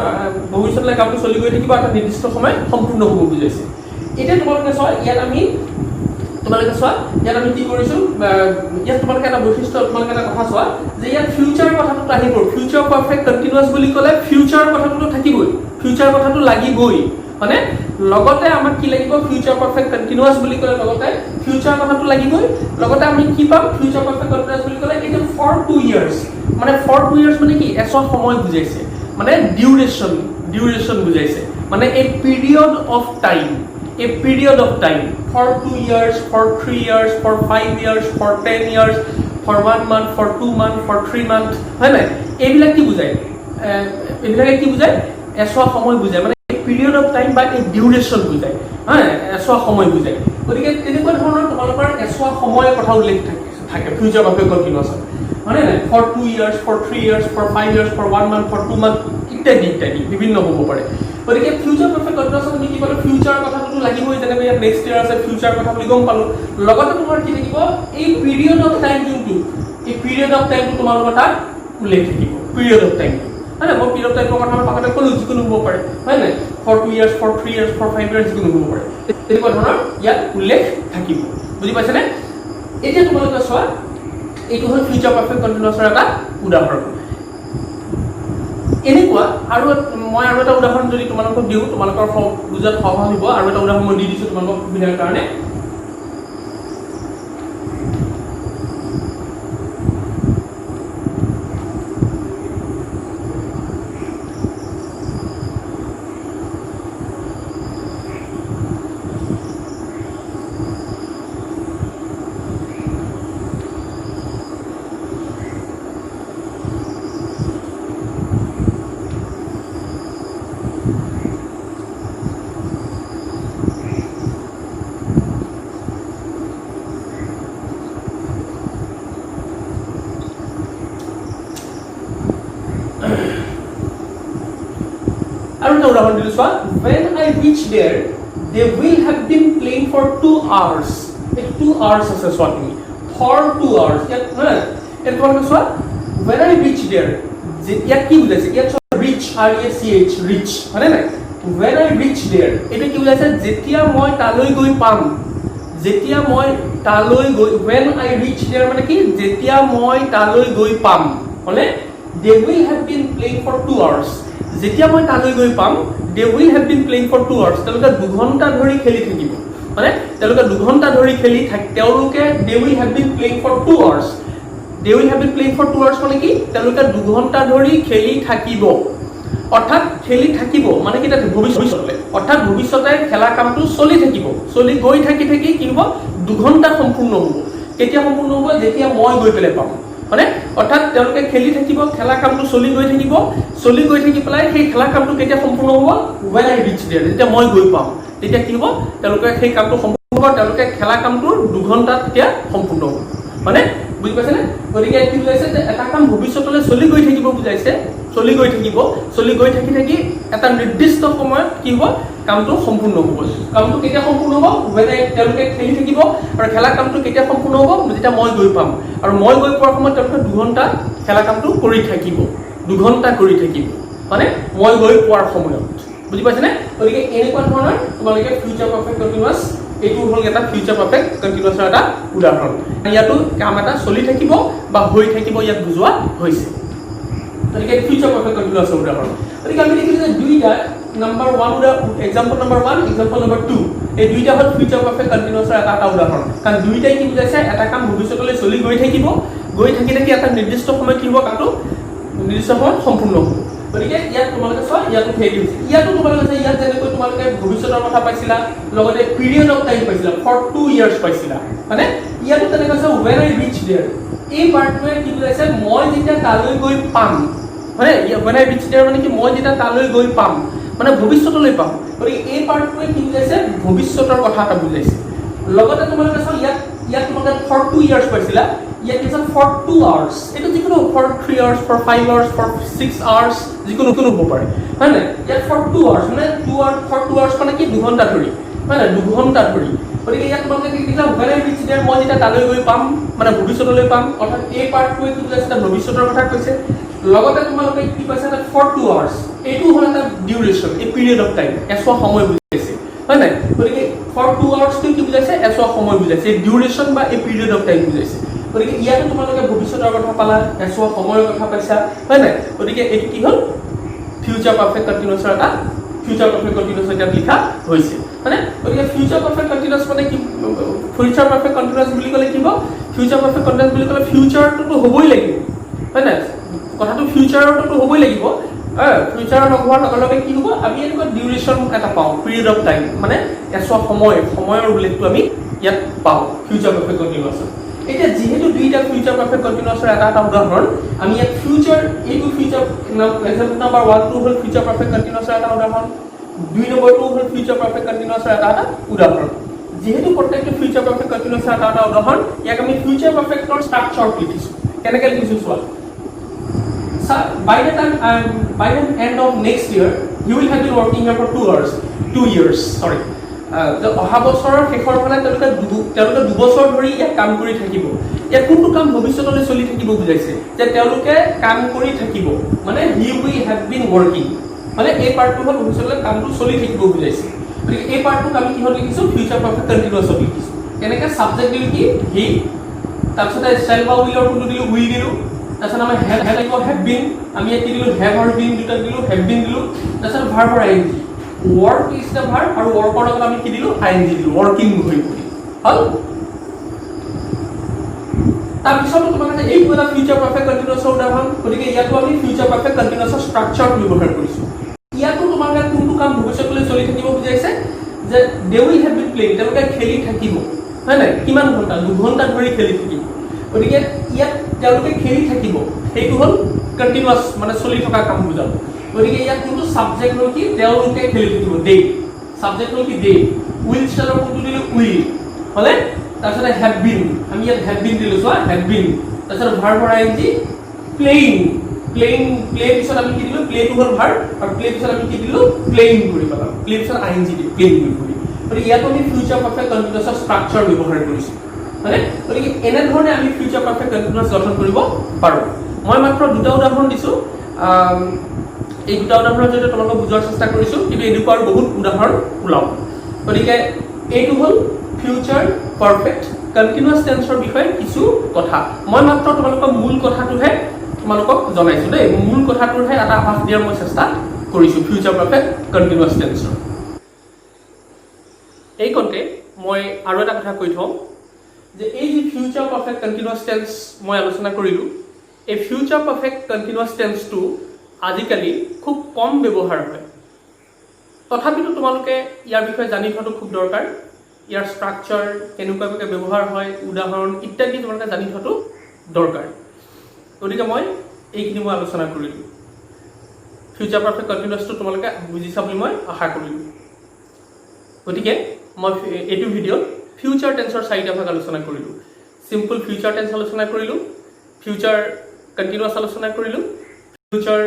ভৱিষ্যতলৈ কামটো চলি গৈ থাকিব, এটা নিৰ্দিষ্ট সময় সম্পূৰ্ণ হ'ব বুজাইছে। এতিয়া তোমালোকে চোৱা ইয়াত আমি কি কৰিছো, ইয়াত তোমালোকে এটা বৈশিষ্ট্য, তোমালোকে এটা কথা চোৱা যে ইয়াত ফিউচাৰ কথাটো আহিব, ফিউচাৰ পাৰফেক্ট কণ্টিনিউৱাছ বুলি ক'লে ফিউচাৰ কথাটো থাকিবই, ফিউচাৰ কথাটো লাগিবই, মানে লগতে আমাক কি লাগিব? ফিউচাৰ পাৰফেক্ট কণ্টিনিউৱাছ বুলি ক'লে লগতে ফিউচাৰ কথাটো লাগিবই, লগতে আমি কি পাম? ফিউচাৰ পাৰফেক্ট কণ্টিনিউৱাছ বুলি ক'লে এইটো ফৰ 2 ইয়াৰ্ছ, মানে ফৰ 2 ইয়াৰ্ছ মানে কি? এছ সময় বুজাইছে, মানে ডিউৰেশ্যন বুজাইছে, মানে a period of time, a period of time for 2 years, for 3 years, for 5 years, for 10 years, for 1 month, for 2 months, for 3 months, হয় নাই? এইবিলাক কি বুজায়? এইবিলাকে কি বুজায়? এছোৱা সময় বুজায়, মানে পিৰিয়ড অফ টাইম বা ডিউৰেশ্যন বুজায়, হয়, এছোৱা সময় বুজায়। গতিকে তেনেকুৱা ধৰণৰ তোমালোকৰ এছোৱা সময়ৰ কথা উল্লেখ থাকে ফিউচাৰ পাৰফেক্ট কণ্টিনিউৱাছত, হয় নাই? For 2 years, for 3 years, for 5 years, for 1 month, for 2 months, ইত্যাদি বিভিন্ন হ'ব পাৰে। গতিকে ফিউচাৰ পাৰফেক্ট কণ্টিনিউৱাছত আমি কি পালো? ফিউচাৰ কথাটো লাগিবই, যেনেকৈ ইয়াত নেক্সট ইয়াৰ আছে, ফিউচাৰ কথা বুলি গম পালো, লগতে তোমাৰ কি থাকিব? এই পিৰিয়ড অফ টাইম যোনটো, এই পিৰিয়ড অফ টাইমটো তোমালোকৰ তাত উল্লেখ থাকিব, পিৰিয়ড অফ টাইমটো, হয় নাই? মই পিৰিয়ড অফ টাইমৰ কথা পাকতে ক'লো, যিকোনো হ'ব পাৰে, হয় নাই? For 2 years, for 3 years, for 5 years, যিকোনো হ'ব পাৰে, তেনেকুৱা ধৰণৰ ইয়াত উল্লেখ থাকিব। বুজি পাইছেনে? এতিয়া তোমালোকে চোৱা, এইটো হ'ল ফিউচাৰ পাৰফেক্ট কণ্টিনিউৱাছৰ এটা উদাহৰণ। এনেকুৱা আৰু মই আৰু এটা উদাহৰণ যদি তোমালোকক দিওঁ, তোমালোকৰ বুজাত সহজ হ'ব। আৰু এটা উদাহৰণ মই দি দিছোঁ তোমালোকক সুবিধাৰ কাৰণে। আৰু এটা উদাহৰণ দিলোঁ চোৱা, when I reach there they will have been playing for 2 hours, এই 2 hours আছে চোৱা তুমি, for 2 hours, ইয়াত নহয় এইটো তোমালোকে চোৱা, when I reach there, ইয়াত কি বুজাইছে? ইয়াত চোৱা reach, R-E-A-C-H, reach, হয়নে নাই? when I reach there, এইটো কি বুজাইছে? যেতিয়া মই তালৈ গৈ পাম, যেতিয়া মই তালৈ গৈ, when I reach there মানে কি? যেতিয়া মই তালৈ গৈ পাম, হয়নে? they will have been playing for 2 hours, যেতিয়া মই তালৈ গৈ পাম, they will have been playing for 2 hours, তেওঁলোকে 2 ঘণ্টা ধৰি খেলি থাকিব, মানে তেওঁলোকে 2 ঘণ্টা ধৰি খেলি তেওঁলোকে they will have been playing for 2 hours, they will have been playing for 2 hours মানে কি? তেওঁলোকে 2 ঘণ্টা ধৰি খেলি থাকিব, অৰ্থাৎ খেলি থাকিব মানে কি? তাত ভৱিষ্যতলৈ, অৰ্থাৎ ভৱিষ্যতে খেলা কামটো চলি থাকিব, চলি গৈ থাকি কি হ'ব? 2 ঘণ্টা সম্পূৰ্ণ হ'ব। কেতিয়া সম্পূৰ্ণ হ'ব? যেতিয়া মই গৈ পেলাই পাম, মানে অৰ্থাৎ তেওঁলোকে খেলি থাকিব, খেলা কামটো চলি গৈ থাকিব, চলি গৈ থাকি পেলাই সেই খেলা কামটো কেতিয়া সম্পূৰ্ণ হ'ব? when I reach there, যেতিয়া মই গৈ পাম তেতিয়া কি হ'ব? তেওঁলোকে সেই কামটো সম্পূৰ্ণ হ'ব, তেওঁলোকে খেলা কামটোৰ 2 ঘণ্টাত তেতিয়া সম্পূৰ্ণ হ'ব। মানে বুজি পাইছেনে? গতিকে কি বুজাইছে যে এটা কাম ভৱিষ্যতলৈ চলি গৈ থাকিব বুজাইছে, চলি গৈ থাকিব, চলি গৈ থাকি এটা নিৰ্দিষ্ট সময়ত কি হ'ব? কামটো সম্পূৰ্ণ হ'ব। কামটো কেতিয়া সম্পূৰ্ণ হ'ব? when তেওঁলোকে খেলি থাকিব, আৰু খেলা কামটো কেতিয়া সম্পূৰ্ণ হ'ব? যেতিয়া মই গৈ পাম, আৰু মই গৈ পোৱাৰ সময়ত তেওঁলোকে 2 ঘণ্টা খেলা কামটো কৰি থাকিব, 2 ঘণ্টা কৰি থাকিব, মানে মই গৈ পোৱাৰ সময়ত। বুজি পাইছেনে? গতিকে এনেকুৱা ধৰণৰ তোমালোকে ফিউচাৰ পাৰফেক্ট কণ্টিনিউয়াছ, এইটো হ'ল এটা ফিউচাৰ পাৰফেক্ট কণ্টিনিউয়াছৰ এটা উদাহৰণ। ইয়াতো কাম এটা চলি থাকিব বা হৈ থাকিব ইয়াত বুজোৱা হৈছে। গতিকে ফিউচাৰ পাৰফেক্ট কণ্টিনিউয়াছৰ উদাহৰণ। গতিকে আমি দেখিছোঁ যে দুইটা number 1 example number 1, example number 2, এই দুইটা হ'ল ফিউচাৰ পাৰফেক্ট কণ্টিনিউয়াছৰ এটা উদাহৰণ। কাৰণ দুইটাই কি বুজাইছে? এটা কাম ভৱিষ্যতলৈ চলি গৈ থাকিব, গৈ থাকি এটা নিৰ্দিষ্ট সময়ত কি হ'ব? কামটো নিৰ্দিষ্ট সময়ত সম্পূৰ্ণ হ'ব। গতিকে ইয়াত তোমালোকে চোৱা, ইয়াতো হেৰি হৈছে, ইয়াতো তোমালোকে চাই, ইয়াত যেনেকৈ তোমালোকে ভৱিষ্যতৰ কথা পাইছিলা, লগতে পিৰিয়ড অফ টাইম পাইছিলা, for 2 years পাইছিলা, মানে ইয়াতো তেনেকৈ আছে when I reach there। এই পাৰ্টটোৱে কি বুজাইছে? মই যেতিয়া তালৈ গৈ পাম, মানে when I reach there মানে কি? মই যেতিয়া তালৈ গৈ পাম, মানে ভৱিষ্যতলৈ পাম। গতিকে এই পাৰ্টটোৱে কি বুজাইছে? ভৱিষ্যতৰ কথা এটা বুজাইছে। লগতে তোমালোকে চাওঁ, ইয়াত তোমালোকে for 2 years পাইছিলা, ইয়াত কি আছে? for 2 hours। এইটো যিকোনো for 3 hours, for 5 hours, for 6 hours, যিকোনো হ'ব পাৰে, হয় নাই? ইয়াত for 2 hours, মানে for 2 hours মানে কি? 2 ঘণ্টা ধৰি, হয় নাই? 2 ঘণ্টা ধৰি। গতিকে ইয়াত তোমালোকে কি দেখিলা? when I reach there, মই যেতিয়া তালৈ গৈ পাম, মানে ভৱিষ্যতলৈ পাম, অৰ্থাৎ এই পাৰ্টটোৱে কি বুজাইছে? ভৱিষ্যতৰ কথা কৈছে। লগতে তোমালোকে কি পাইছা? for 2 hours, এইটো হ'ল এটা ডিউৰেশ্যন, এই পিৰিয়ড অফ টাইম, এছোৱা সময় বুজাইছে, হয় নাই? গতিকে for 2 hours কি বুজাইছে? এছোৱা সময় বুজাইছে, এই ডিউৰেশ্যন বা এই পিৰিয়ড অফ টাইম বুজাইছে। গতিকে ইয়াতো তোমালোকে ভৱিষ্যতৰ কথা পালা, এছোৱা সময়ৰ কথা পাইছা, হয় নাই? গতিকে এইটো কি হ'ল? ফিউচাৰ পাৰফেক্ট কণ্টিনিউয়াছৰ এটা ফিউচাৰ পাৰফেক্ট কণ্টিনিউয়াছ ইয়াত লিখা হৈছে। মানে গতিকে ফিউচাৰ পাৰফেক্ট কণ্টিনিউয়াছ মানে কি? ফিউচাৰ পাৰফেক্ট কণ্টিনিউয়াছ বুলি ক'লে কি হ'ব? ফিউচাৰ পাৰফেক্ট কণ্টিনিউয়াছ বুলি ক'লে ফিউচাৰটোতো হ'বই লাগিব, হয় নাই? কথাটো ফিউচাৰটোতো হ'বই লাগিব। ফিউচাৰ নোহোৱাৰ লগে লগে কি হ'ব? আমি এনেকুৱা ডিউৰেশ্যন এটা পাওঁ, পিৰিয়ড অফ টাইম, মানে এছোৱা সময়ৰ উল্লেখটো আমি ইয়াত পাওঁ ফিউচাৰ পাৰফেক্ট কণ্টিনিউয়াছত। এতিয়া যিহেতু দুইটা ফিউচাৰ পাৰফেক্ট কণ্টিনিউয়াছৰ এটা উদাহৰণ, আমি ইয়াত এইটো ফিউচাৰ এক্সাম্পল নাম্বাৰ 1 হ'ল ফিউচাৰ পাৰফেক্ট কণ্টিনিউয়াছৰ এটা উদাহৰণ, 2 নম্বৰটো হ'ল ফিউচাৰ পাৰফেক্ট কণ্টিনিউয়াছৰ এটা উদাহৰণ। যেহেতু প্ৰত্যেকটো ফিউচাৰ পাৰফেক্ট কণ্টিনিউয়াছৰ এটা উদাহৰণ, ইয়াক আমি ফিউচাৰ পাৰফেক্টৰ ষ্ট্ৰাকচাৰ লিখিছোঁ। কেনেকৈ লিখিছোঁ চোৱা। By the end of next year, you will have been working here for 2 years. অহা বছৰৰ শেষৰ ফালে তেওঁলোকে 2 বছৰ ধৰি ইয়াত কাম কৰি থাকিব। ইয়াত কোনটো কাম ভৱিষ্যতলৈ চলি থাকিব বুজাইছে? যে তেওঁলোকে কাম কৰি থাকিব, মানে he will have been working, মানে এই পাৰ্টটো হ'ল ভৱিষ্যতলৈ কামটো চলি থাকিব বুজাইছে। গতিকে এই পাৰ্টটোক আমি কিহত লিখিছোঁ? ফিউচাৰ পাৰফেক্ট কণ্টিনিউয়াছত লিখিছোঁ। এনেকৈ ছাবজেক্ট দিলোঁ কি? হি, তাৰপিছতে চেল বা উইলৰ কোনটো দিলোঁ? উইল দিলোঁ। তাৰপিছত আমাৰ হেভ বিন, আমি ইয়াত কি দিলোঁ? হেভ আৰু বিন দুটা দিলোঁ, হেভ বিন দিলোঁ। তাৰপিছত ভাৰ্বৰ I N G, work is the verb, আৰু ৱৰ্কৰ লগত আমি কি দিলোঁ? আইএনজি দিলোঁ, ৱৰ্কিং হৈ পৰিল, হ'ল। তাৰপিছতো তোমালোকে এইটো এটা ফিউচাৰ পাৰফেক্ট কণ্টিনিউয়াছৰ উদাহৰণ। গতিকে ইয়াতো আমি ফিউচাৰ পাৰফেক্ট কণ্টিনিউয়াছৰ ষ্ট্ৰাকচাৰটো ব্যৱহাৰ কৰিছোঁ। ইয়াতো তোমালোকে কোনটো কাম ভৱিষ্যতলৈ চলি থাকিব বুজাইছে? যে দে উইল হেভ বিন প্লেইং, তেওঁলোকে খেলি থাকিব, হয় নাই? কিমান ঘণ্টা? 2 ঘণ্টা ধৰি খেলি থাকিব। গতিকে ইয়াত তেওঁলোকে খেলি থাকিব, সেইটো হ'ল কণ্টিনিউয়াছ, মানে চলি থকা কাম বুজাব। গতিকে ইয়াত কোনটো ছাবজেক্ট হ'ল কি? তেওঁলোকে খেলি থাকিব, দে। ছাবজেক্ট হ'ল কি? দে। উইল ষ্টাৰৰ কোনটো দিলোঁ? উইল, হ'লে। তাৰপিছতে হেভ বিন, আমি ইয়াত হেভ বিন দিলোঁ, চোৱা, হেভ বিন। তাৰপিছত ভাৰ্বৰ আইএনজি, প্লেইং, প্লে পিছত আমি কি দিলোঁ? প্লেটো হ'ল ভাৰ্ব, আৰু প্লে পিছত আমি কি দিলোঁ? প্লেইং কৰি পেলাম, প্লে পিছত আইএনজি দিলোঁ, প্লেইং কৰি। গতিকে ইয়াতো আমি ফিউচাৰ পাৰফেক্ট কণ্টিনিউয়াছৰ ষ্ট্ৰাকচাৰ ব্যৱহাৰ কৰিছোঁ, হয়নে? গতিকে এনেধৰণে আমি ফিউচাৰ পাৰফেক্ট কণ্টিনিউয়াছ গঠন কৰিব পাৰোঁ। মই মাত্ৰ 2টা উদাহৰণ দিছোঁ, এই 2টা উদাহৰণৰ জৰিয়তে তোমালোকক বুজোৱাৰ চেষ্টা কৰিছোঁ, কিন্তু এনেকুৱা আৰু বহুত উদাহৰণ ওলাব। গতিকে এইটো হ'ল ফিউচাৰ পাৰফেক্ট কণ্টিনিউয়াছ টেন্সৰ বিষয়ে কিছু কথা। মই মাত্ৰ তোমালোকক মূল কথাটোহে তোমালোকক জনাইছোঁ দেই, মূল কথাটোৰহে এটা আভাস দিয়াৰ মই চেষ্টা কৰিছোঁ ফিউচাৰ পাৰফেক্ট কণ্টিনিউয়াছ টেন্সৰ। এই কণ্টে মই আৰু এটা কথা কৈ থওঁ, যে এই যে ফিউচাৰ পাৰফেক্ট কণ্টিনিউয়াছ টেন্স মই আলোচনা কৰিলোঁ, এই ফিউচাৰ পাৰফেক্ট কণ্টিনিউয়াছ টেন্সটো আজিকালি খুব কম ব্যৱহাৰ হয়। তথাপিতো তোমালোকে ইয়াৰ বিষয়ে জানি থোৱাটো খুব দৰকাৰ। ইয়াৰ ষ্ট্ৰাকচাৰ কেনেকুৱাকৈ ব্যৱহাৰ হয়, উদাহৰণ ইত্যাদি তোমালোকে জানি থোৱাটো দৰকাৰ। গতিকে মই এইখিনি মই আলোচনা কৰিলোঁ। ফিউচাৰ পাৰফেক্ট কণ্টিনিউয়াছটো তোমালোকে বুজিছা বুলি মই আশা কৰিলোঁ। গতিকে মই এইটো ভিডিঅ'ত ফিউচাৰ টেন্সৰ 4টা ভাগ আলোচনা কৰিলোঁ। সিম্পল ফিউচাৰ টেন্স আলোচনা কৰিলোঁ, ফিউচাৰ কণ্টিনিউয়াছ আলোচনা কৰিলোঁ, ফিউচাৰ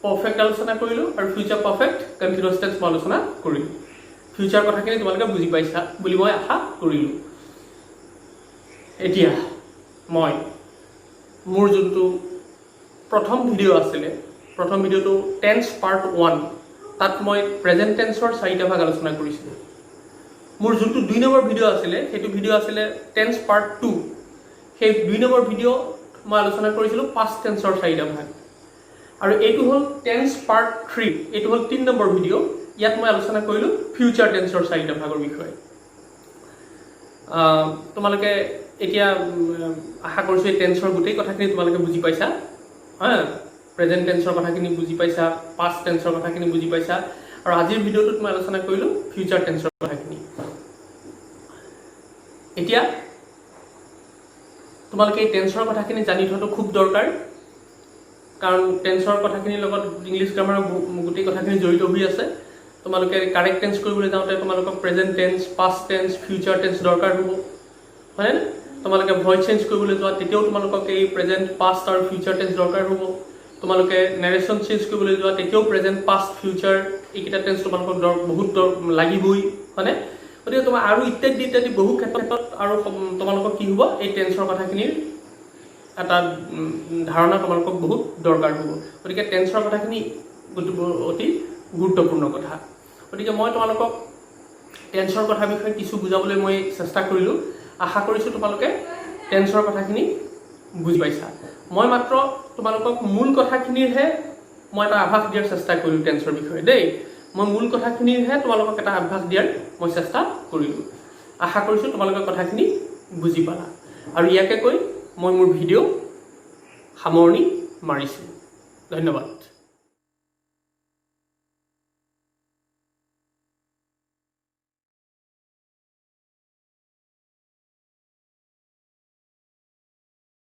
পাৰফেক্ট আলোচনা কৰিলোঁ আৰু ফিউচাৰ পাৰফেক্ট কণ্টিনিউয়াছ টেন্স মই আলোচনা কৰিলোঁ। ফিউচাৰ কথাখিনি তোমালোকে বুজি পাইছা বুলি মই আশা কৰিলোঁ। এতিয়া মই মোৰ যোনটো প্ৰথম ভিডিঅ' আছিলে, প্ৰথম ভিডিঅ'টো টেন্স পাৰ্ট 1, তাত মই প্ৰেজেণ্ট টেন্সৰ 4টা ভাগ আলোচনা কৰিছিলোঁ। মোৰ যোনটো 2 নম্বৰ ভিডিঅ' আছিলে, সেইটো ভিডিঅ' আছিলে টেন্স পাৰ্ট 2। সেই 2 নম্বৰ ভিডিঅ' মই আলোচনা কৰিছিলোঁ পাষ্ট টেন্সৰ 4টা ভাগ। আৰু এইটো হ'ল টেন্স পাৰ্ট 3, এইটো হ'ল 3 নম্বৰ ভিডিঅ'। ইয়াত মই আলোচনা কৰিলোঁ ফিউচাৰ টেন্সৰ 4টা ভাগৰ বিষয়ে। তোমালোকে এতিয়া আশা কৰিছোঁ এই টেন্সৰ গোটেই কথাখিনি তোমালোকে বুজি পাইছা। প্ৰেজেণ্ট টেন্সৰ কথাখিনি বুজি পাইছা, পাষ্ট টেন্সৰ কথাখিনি বুজি পাইছা, আৰু আজিৰ ভিডিঅ'টোত মই আলোচনা কৰিলোঁ ফিউচাৰ টেন্সৰ কথাখিনি। এতিয়া তোমালোকে এই টেন্সৰ কথাখিনি জানি থোৱাটো খুব দৰকাৰ, কাৰণ টেন্সৰ কথাখিনিৰ লগত ইংলিছ গ্ৰামাৰৰ গোটেই কথাখিনি জড়িত হৈ আছে। তোমালোকে কাৰেক্ট টেন্স কৰিবলৈ যাওঁতে তোমালোকক present tense, past tense, future tense দৰকাৰ হ'ব, হয়নে? তোমালোকে ভইচ চেঞ্জ কৰিবলৈ যোৱা তেতিয়াও তোমালোকক এই প্ৰেজেণ্ট, পাষ্ট আৰু ফিউচাৰ টেন্স দৰকাৰ হ'ব। তোমালোকে নেৰেশ্যন চেঞ্জ কৰিবলৈ যোৱা তেতিয়াও প্ৰেজেণ্ট, পাষ্ট, ফিউচাৰ এইকেইটা টেন্স তোমালোকক বহুত লাগিবই, হয়নে? গতিকে তোমাৰ আৰু ইত্যাদি ইত্যাদি বহু ক্ষেত্ৰত আৰু তোমালোকক কি হ'ব, এই টেন্সৰ কথাখিনিৰ এটা ধাৰণা তোমালোকক বহুত দৰকাৰ হ'ব। গতিকে টেন্সৰ কথাখিনি অতি গুৰুত্বপূৰ্ণ কথা। গতিকে মই তোমালোকক টেন্সৰ কথাৰ বিষয়ে কিছু বুজাবলৈ মই চেষ্টা কৰিলোঁ। আশা কৰিছোঁ তোমালোকে টেন্সৰ কথাখিনি বুজি পাইছা। মই মাত্ৰ তোমালোকক মূল কথাখিনিৰহে মই এটা আভাস দিয়াৰ চেষ্টা কৰিলোঁ টেন্সৰ বিষয়ে দেই। মই মূল কথাখিনিৰহে তোমালোকক এটা আভাস দিয়াৰ মই চেষ্টা কৰিলোঁ। আশা কৰিছোঁ তোমালোকে কথাখিনি বুজি পালা। আৰু ইয়াকে কৈ মই মোৰ ভিডিঅ' সামৰণি মাৰিছোঁ। ধন্যবাদ।